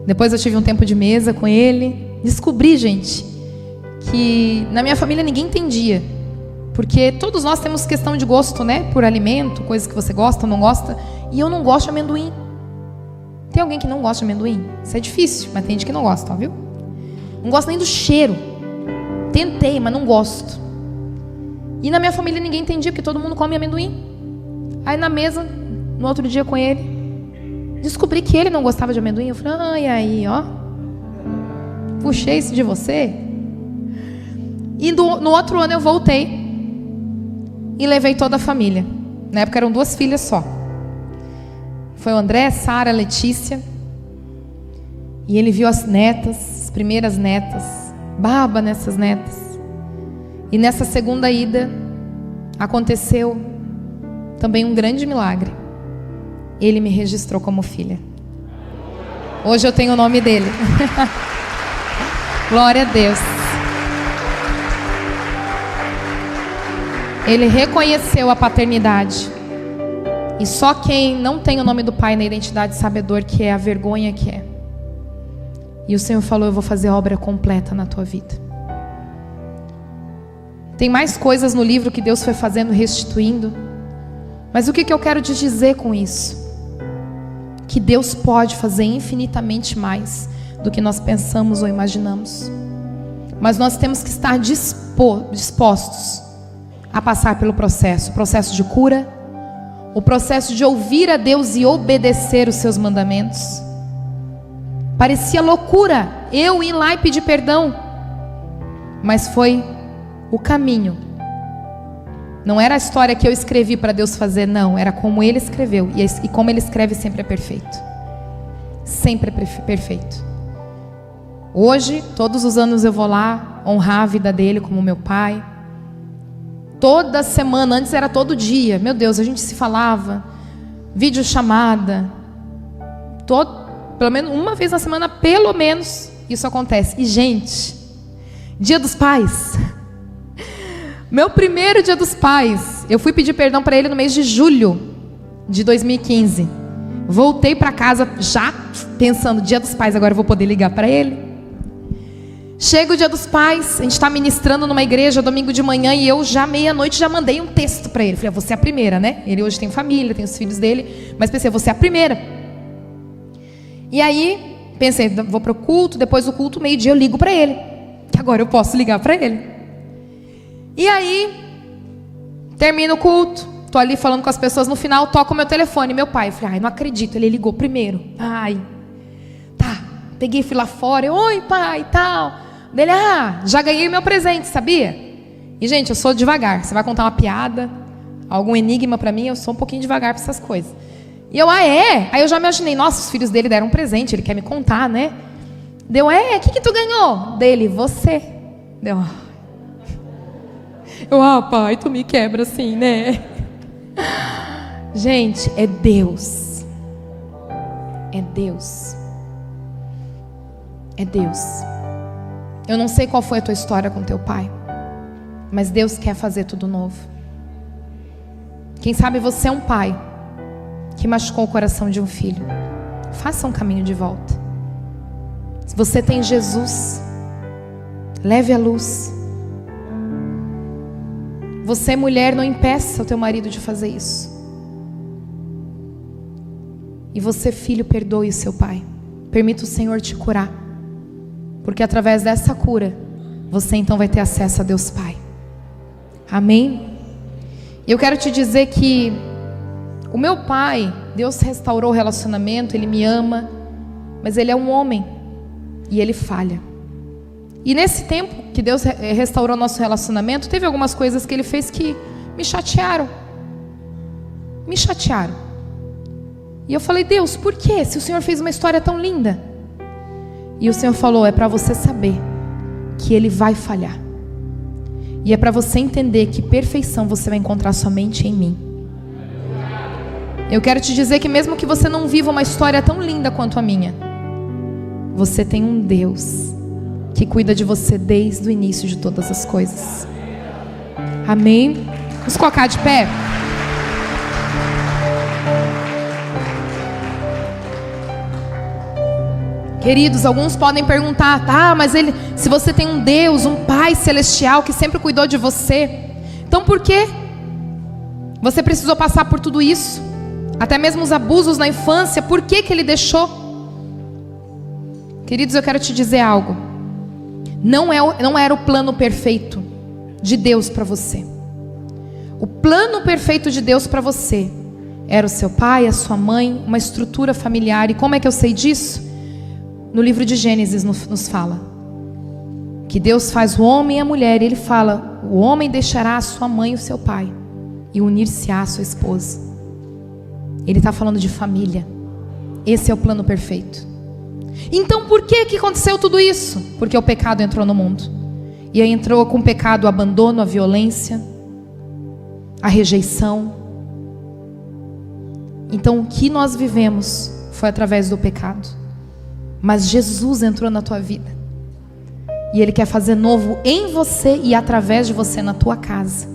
Depois eu tive um tempo de mesa com ele. Descobri, gente, que na minha família ninguém entendia. Porque todos nós temos questão de gosto, né? Por alimento, coisas que você gosta ou não gosta. E eu não gosto de amendoim. Tem alguém que não gosta de amendoim? Isso é difícil, mas tem gente que não gosta, viu? Não gosto nem do cheiro. Tentei, mas não gosto. E na minha família ninguém entendia, porque todo mundo come amendoim. Aí na mesa, no outro dia com ele, descobri que ele não gostava de amendoim. Eu falei, aí, ó. Puxei isso de você. E no outro ano eu voltei e levei toda a família. Na época eram 2 filhas só. Foi o André, Sara, Letícia. E ele viu as netas, as primeiras netas, baba nessas netas. E nessa segunda ida aconteceu também um grande milagre. Ele me registrou como filha. Hoje eu tenho o nome dele. Glória a Deus. Ele reconheceu a paternidade. E só quem não tem o nome do pai na identidade sabe a dor que é, a vergonha que é. E o Senhor falou, eu vou fazer a obra completa na tua vida. Tem mais coisas no livro que Deus foi fazendo, restituindo. Mas o que eu quero te dizer com isso? Que Deus pode fazer infinitamente mais do que nós pensamos ou imaginamos. Mas nós temos que estar dispostos a passar pelo processo. O processo de cura, o processo de ouvir a Deus e obedecer os seus mandamentos. Parecia loucura eu ir lá e pedir perdão, mas foi o caminho. Não era a história que eu escrevi para Deus fazer, não. Era como Ele escreveu. E como Ele escreve sempre é perfeito. Sempre é perfeito. Hoje, todos os anos eu vou lá honrar a vida dele como meu pai. Toda semana, antes era todo dia. Meu Deus, a gente se falava. Videochamada. Pelo menos uma vez na semana, pelo menos, isso acontece. E gente, Dia dos Pais. Meu primeiro Dia dos Pais, eu fui pedir perdão para ele no mês de julho de 2015. Voltei para casa já pensando, Dia dos Pais, agora eu vou poder ligar para ele. Chega o Dia dos Pais, a gente está ministrando numa igreja domingo de manhã e eu já meia-noite já mandei um texto para ele. Falei, você é a primeira, né? Ele hoje tem família, tem os filhos dele, mas pensei, você é a primeira. E aí, pensei, vou para o culto, depois do culto, meio-dia eu ligo para ele, que agora eu posso ligar para ele. E aí, termino o culto, tô ali falando com as pessoas, no final toco o meu telefone, meu pai. Eu falei, não acredito, ele ligou primeiro. Tá, peguei, fui lá fora, oi pai, tal. Dele, já ganhei meu presente, sabia? E gente, eu sou devagar, você vai contar uma piada, algum enigma pra mim, eu sou um pouquinho devagar pra essas coisas. E eu, é? Aí eu já imaginei, nossa, os filhos dele deram um presente, ele quer me contar, né? Deu, o que tu ganhou? Dele, você. Deu, eu, pai, tu me quebra assim, né? Gente, é Deus. É Deus. É Deus. Eu não sei qual foi a tua história com teu pai, mas Deus quer fazer tudo novo. Quem sabe você é um pai que machucou o coração de um filho. Faça um caminho de volta. Se você tem Jesus, leve a luz. Você, mulher, não impeça o teu marido de fazer isso. E você, filho, perdoe o seu pai. Permita o Senhor te curar. Porque através dessa cura, você então vai ter acesso a Deus Pai. Amém? E eu quero te dizer que o meu pai, Deus restaurou o relacionamento, Ele me ama, mas Ele é um homem. e ele falha. E nesse tempo que Deus restaurou nosso relacionamento, teve algumas coisas que ele fez que me chatearam. Me chatearam. E eu falei: Deus, por quê? Se o Senhor fez uma história tão linda. E o Senhor falou: é para você saber que ele vai falhar. E é para você entender que perfeição você vai encontrar somente em mim. Eu quero te dizer que mesmo que você não viva uma história tão linda quanto a minha, você tem um Deus que cuida de você desde o início de todas as coisas. Amém? Vamos colocar de pé. Queridos, alguns podem perguntar: tá, mas se você tem um Deus, um Pai celestial que sempre cuidou de você, então por que você precisou passar por tudo isso? Até mesmo os abusos na infância, por que Ele deixou? Queridos, eu quero te dizer algo. Não era o plano perfeito de Deus para você. O plano perfeito de Deus para você era o seu pai, a sua mãe, uma estrutura familiar. E como é que eu sei disso? No livro de Gênesis nos fala que Deus faz o homem e a mulher. E Ele fala: o homem deixará a sua mãe e o seu pai e unir-se-á à sua esposa. Ele está falando de família. Esse é o plano perfeito. Então por que aconteceu tudo isso? Porque o pecado entrou no mundo. E aí entrou com o pecado o abandono, a violência, a rejeição. Então o que nós vivemos foi através do pecado. Mas Jesus entrou na tua vida. E Ele quer fazer novo em você e através de você na tua casa.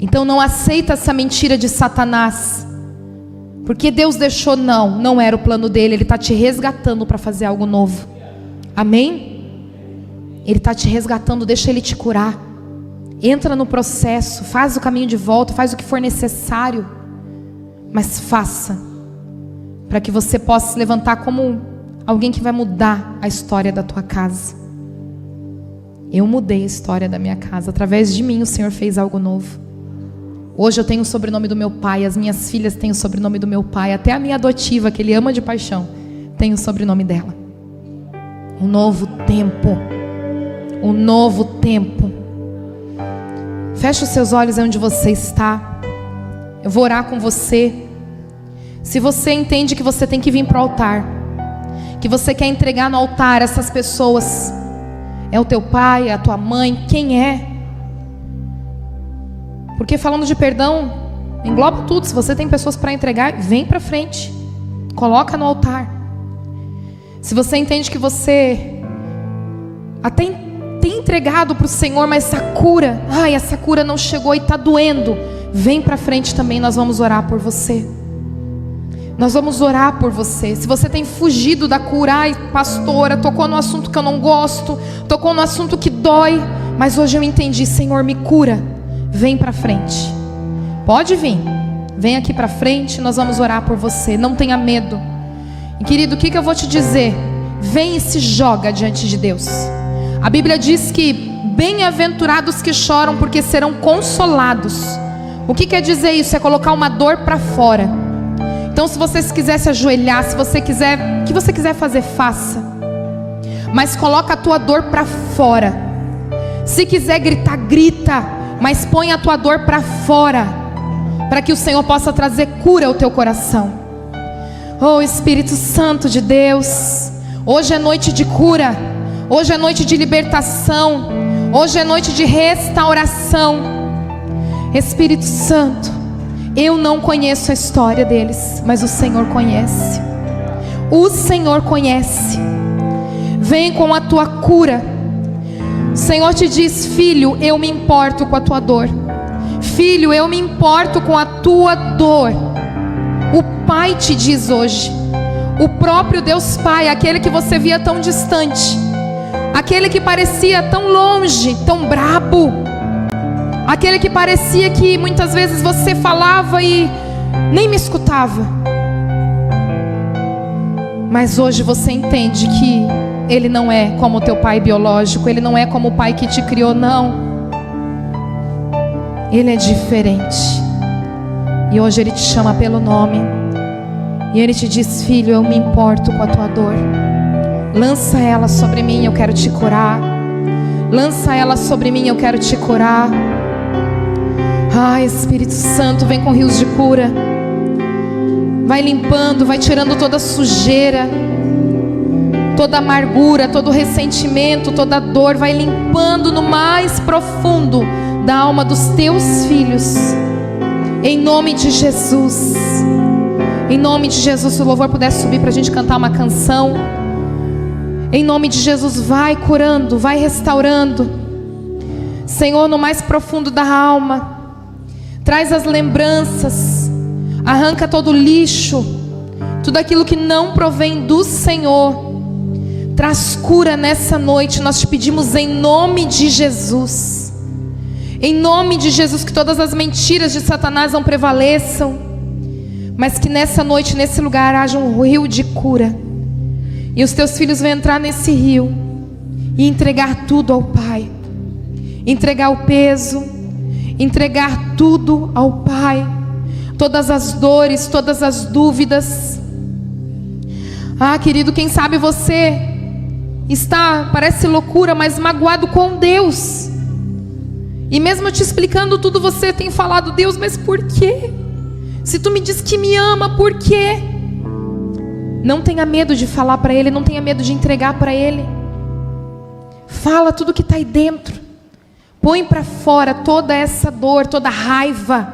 Então não aceita essa mentira de Satanás. Porque Deus deixou, não era o plano dele. Ele está te resgatando para fazer algo novo. Amém? Ele está te resgatando, deixa Ele te curar. Entra no processo, faz o caminho de volta, faz o que for necessário. Mas faça, para que você possa se levantar como alguém que vai mudar a história da tua casa. Eu mudei a história da minha casa. Através de mim o Senhor fez algo novo. Hoje eu tenho o sobrenome do meu pai, as minhas filhas têm o sobrenome do meu pai, até a minha adotiva, que ele ama de paixão, tem o sobrenome dela. Um novo tempo. Um novo tempo. Feche os seus olhos aí onde você está. Eu vou orar com você. Se você entende que você tem que vir para o altar, que você quer entregar no altar essas pessoas, é o teu pai, é a tua mãe, quem é? Porque falando de perdão, engloba tudo. Se você tem pessoas para entregar, vem para frente, coloca no altar. Se você entende que você até tem entregado para o Senhor, mas essa cura não chegou e está doendo, vem para frente também, nós vamos orar por você. Nós vamos orar por você. Se você tem fugido da cura: ai, pastora, tocou no assunto que eu não gosto, tocou no assunto que dói, mas hoje eu entendi, Senhor, me cura. Vem para frente. Pode vir. Vem aqui para frente, nós vamos orar por você. Não tenha medo. E querido, o que eu vou te dizer? Vem e se joga diante de Deus. A Bíblia diz que bem-aventurados que choram, porque serão consolados. O que quer dizer isso? É colocar uma dor para fora. Então se você quiser se ajoelhar, se você quiser, o que você quiser fazer, faça. Mas coloca a tua dor para fora. Se quiser gritar, grita. Mas põe a tua dor para fora, para que o Senhor possa trazer cura ao teu coração. Oh Espírito Santo de Deus, hoje é noite de cura. Hoje é noite de libertação. Hoje é noite de restauração. Espírito Santo, eu não conheço a história deles, mas o Senhor conhece. O Senhor conhece. Vem com a tua cura. O Senhor te diz: filho, eu me importo com a tua dor. Filho, eu me importo com a tua dor. O Pai te diz hoje. O próprio Deus Pai, aquele que você via tão distante, aquele que parecia tão longe, tão brabo, aquele que parecia que muitas vezes você falava e nem me escutava. Mas hoje você entende que Ele não é como o teu pai biológico. Ele não é como o pai que te criou, não. Ele é diferente. E hoje Ele te chama pelo nome. E Ele te diz: filho, eu me importo com a tua dor. Lança ela sobre mim, eu quero te curar. Lança ela sobre mim, eu quero te curar. Ai, Espírito Santo, vem com rios de cura. Vai limpando, vai tirando toda sujeira, toda amargura, todo ressentimento, toda dor. Vai limpando no mais profundo da alma dos teus filhos. Em nome de Jesus. Em nome de Jesus, se o louvor pudesse subir para a gente cantar uma canção. Em nome de Jesus, vai curando, vai restaurando. Senhor, no mais profundo da alma, traz as lembranças, arranca todo o lixo, tudo aquilo que não provém do Senhor. Traz cura nessa noite, nós te pedimos em nome de Jesus. Em nome de Jesus, que todas as mentiras de Satanás não prevaleçam, mas que nessa noite, nesse lugar, haja um rio de cura. E os teus filhos vão entrar nesse rio e entregar tudo ao Pai. Entregar o peso, entregar tudo ao Pai. Todas as dores, todas as dúvidas. Ah, querido, quem sabe você está, parece loucura, mas magoado com Deus. E mesmo eu te explicando tudo, você tem falado: Deus, mas por quê? Se tu me diz que me ama, por quê? Não tenha medo de falar para Ele, não tenha medo de entregar para Ele. Fala tudo que está aí dentro. Põe para fora toda essa dor, toda raiva,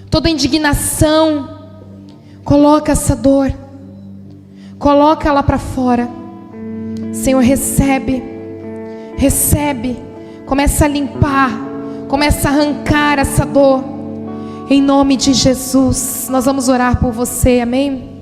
toda indignação. Coloca essa dor, coloca ela para fora. Senhor, recebe, recebe. Começa a limpar, começa a arrancar essa dor. Em nome de Jesus, nós vamos orar por você, amém?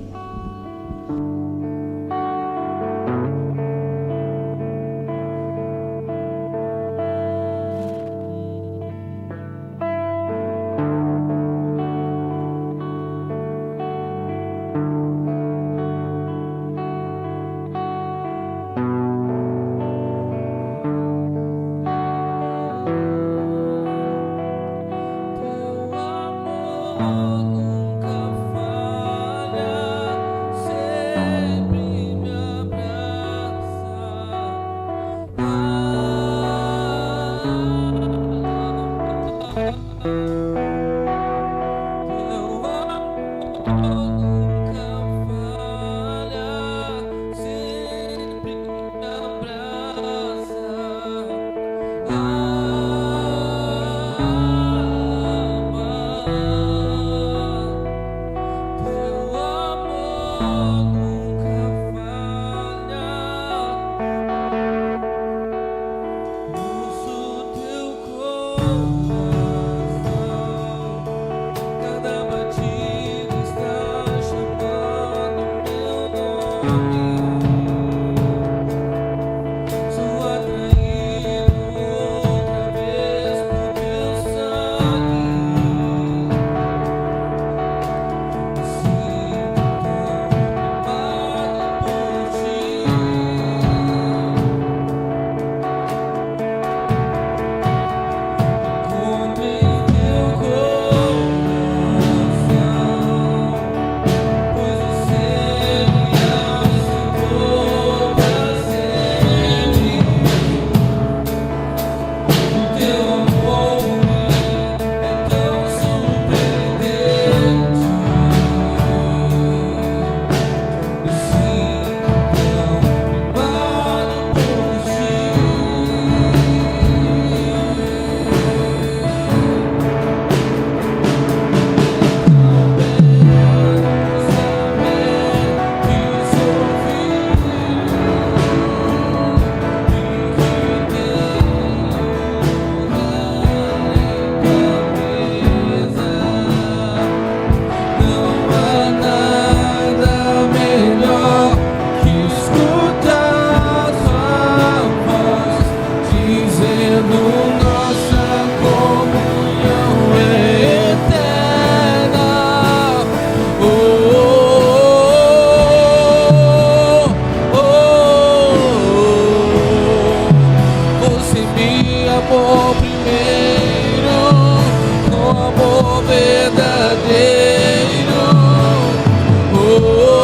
Oh,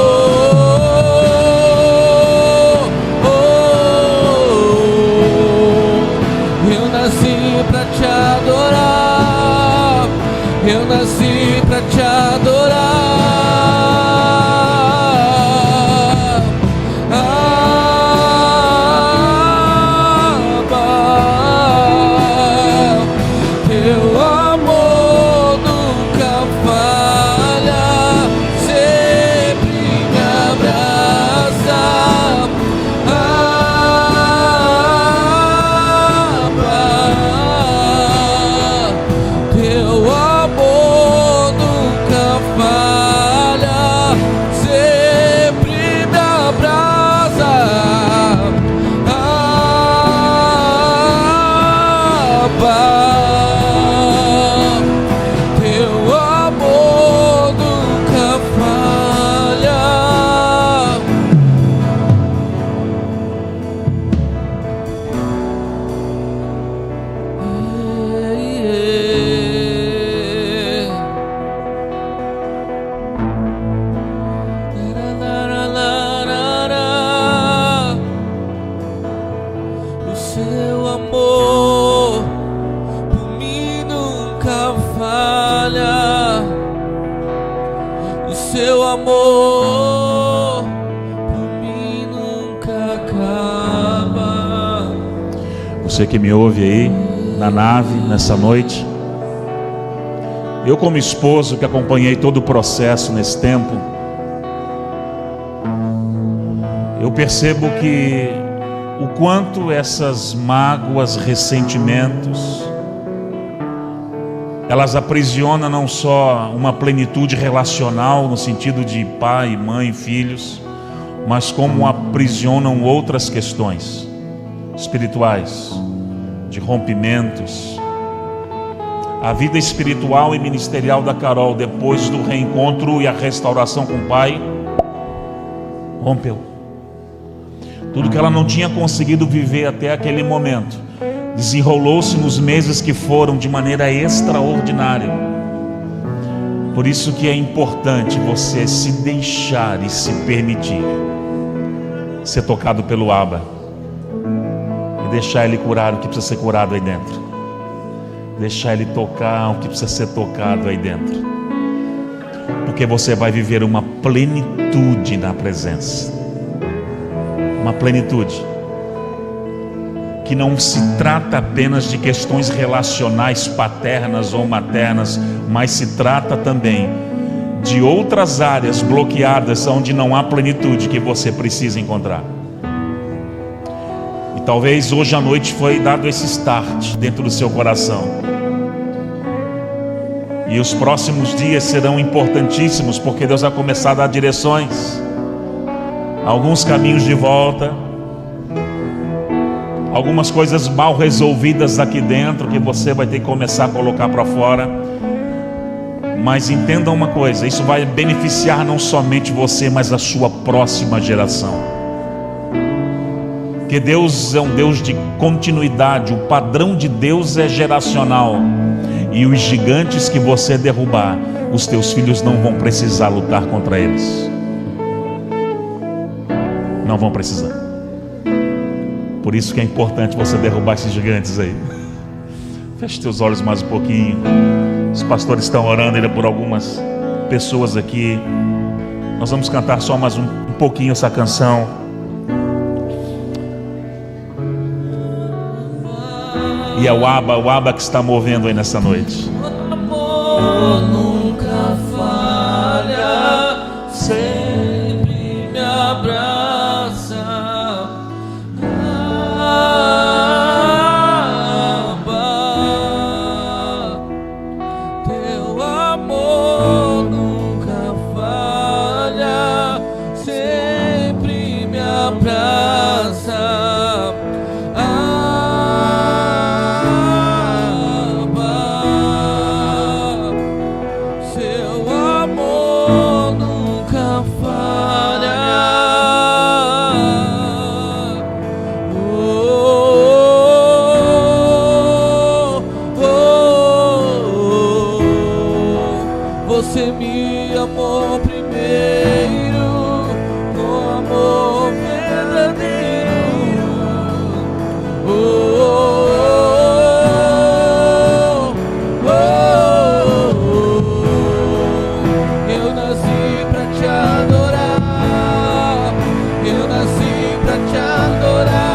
seu amor por mim nunca acaba. Você que me ouve aí na nave nessa noite, eu como esposo que acompanhei todo o processo nesse tempo, eu percebo que o quanto essas mágoas, ressentimentos, elas aprisionam não só uma plenitude relacional no sentido de pai, mãe, filhos, mas como aprisionam outras questões espirituais, de rompimentos. A vida espiritual e ministerial da Carol, depois do reencontro e a restauração com o pai, rompeu. Tudo que ela não tinha conseguido viver até aquele momento desenrolou-se nos meses que foram de maneira extraordinária. Por isso que é importante você se deixar e se permitir ser tocado pelo Abba e deixar Ele curar o que precisa ser curado aí dentro, deixar Ele tocar o que precisa ser tocado aí dentro, porque você vai viver uma plenitude na presença, uma plenitude que não se trata apenas de questões relacionais paternas ou maternas, mas se trata também de outras áreas bloqueadas onde não há plenitude que você precisa encontrar. E talvez hoje à noite foi dado esse start dentro do seu coração, e os próximos dias serão importantíssimos, porque Deus vai começar a dar direções, alguns caminhos de volta, algumas coisas mal resolvidas aqui dentro que você vai ter que começar a colocar para fora. Mas entenda uma coisa, isso vai beneficiar não somente você, mas a sua próxima geração. Porque Deus é um Deus de continuidade, o padrão de Deus é geracional. E os gigantes que você derrubar, os teus filhos não vão precisar lutar contra eles. Não vão precisar. Por isso que é importante você derrubar esses gigantes aí. Feche teus olhos mais um pouquinho. Os pastores estão orando ainda por algumas pessoas aqui. Nós vamos cantar só mais um pouquinho essa canção. E é o Abba que está movendo aí nessa noite. O amor nunca falha, sempre me abraça. Abba, teu amor nunca falha, sempre me abraça. Você me amou primeiro, com amor verdadeiro. Oh, oh, oh, oh, oh. Eu nasci pra te adorar, eu nasci pra te adorar.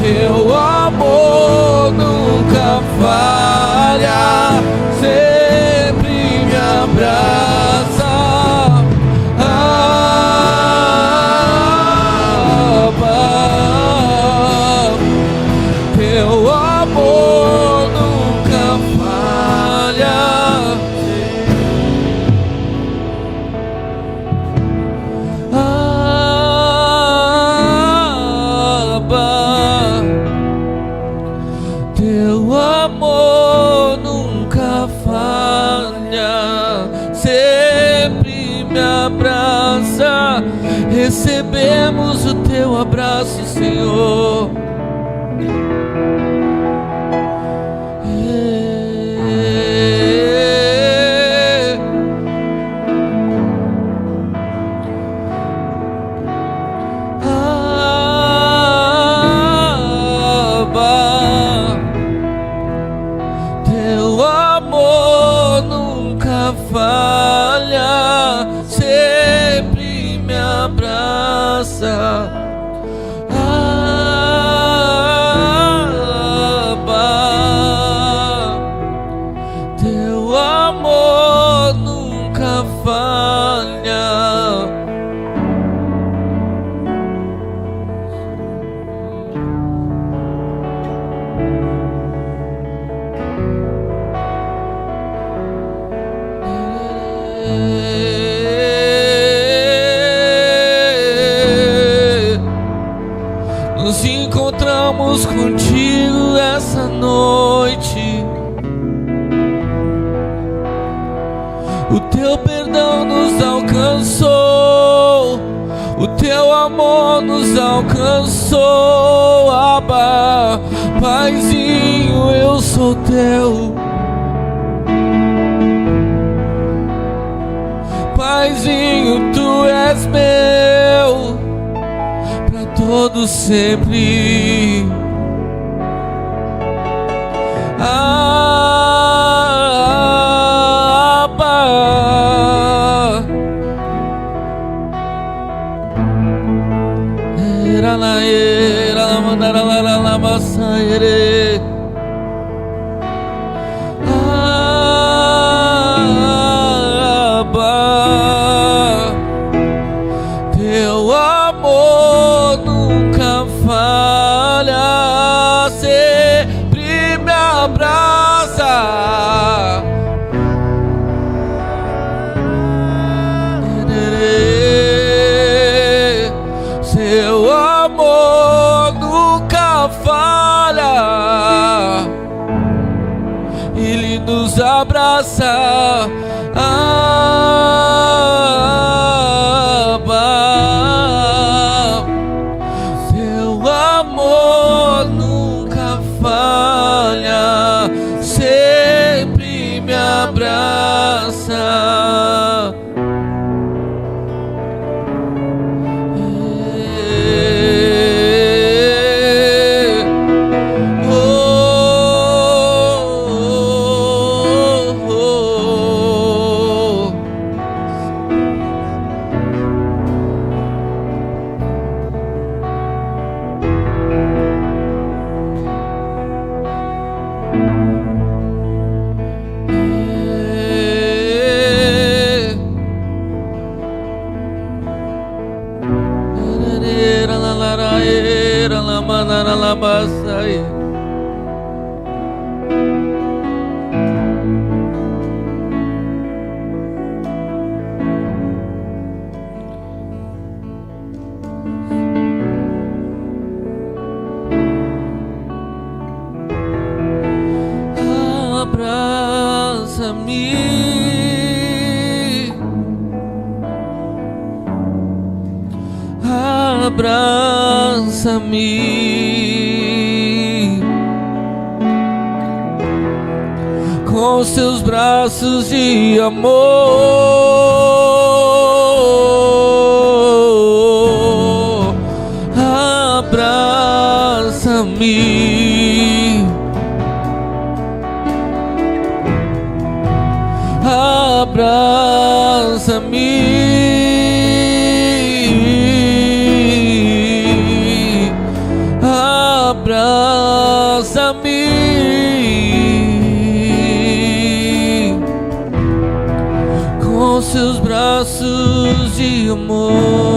Teu amor nunca falha, sempre me abraça. Abba, teu amor nunca falha. teu abraço, Senhor. Teu amor nunca falha, sempre me abraça. Teu amor nunca falha. Nos encontramos contigo essa noite. O teu perdão nos alcançou, o teu amor nos alcançou. Abba, Paizinho, eu sou teu. Paizinho, tu és meu pra todo sempre. Abba, era la mandara la basaire. Teu amor nunca falha, sempre me abraça. Seu amor nunca falha, Ele nos abraça. Seu amor nunca falha, sempre me abraça. Abraça-me com seus braços de amor. Abraça-me, abraça-me. Abraça-me com seus braços de amor.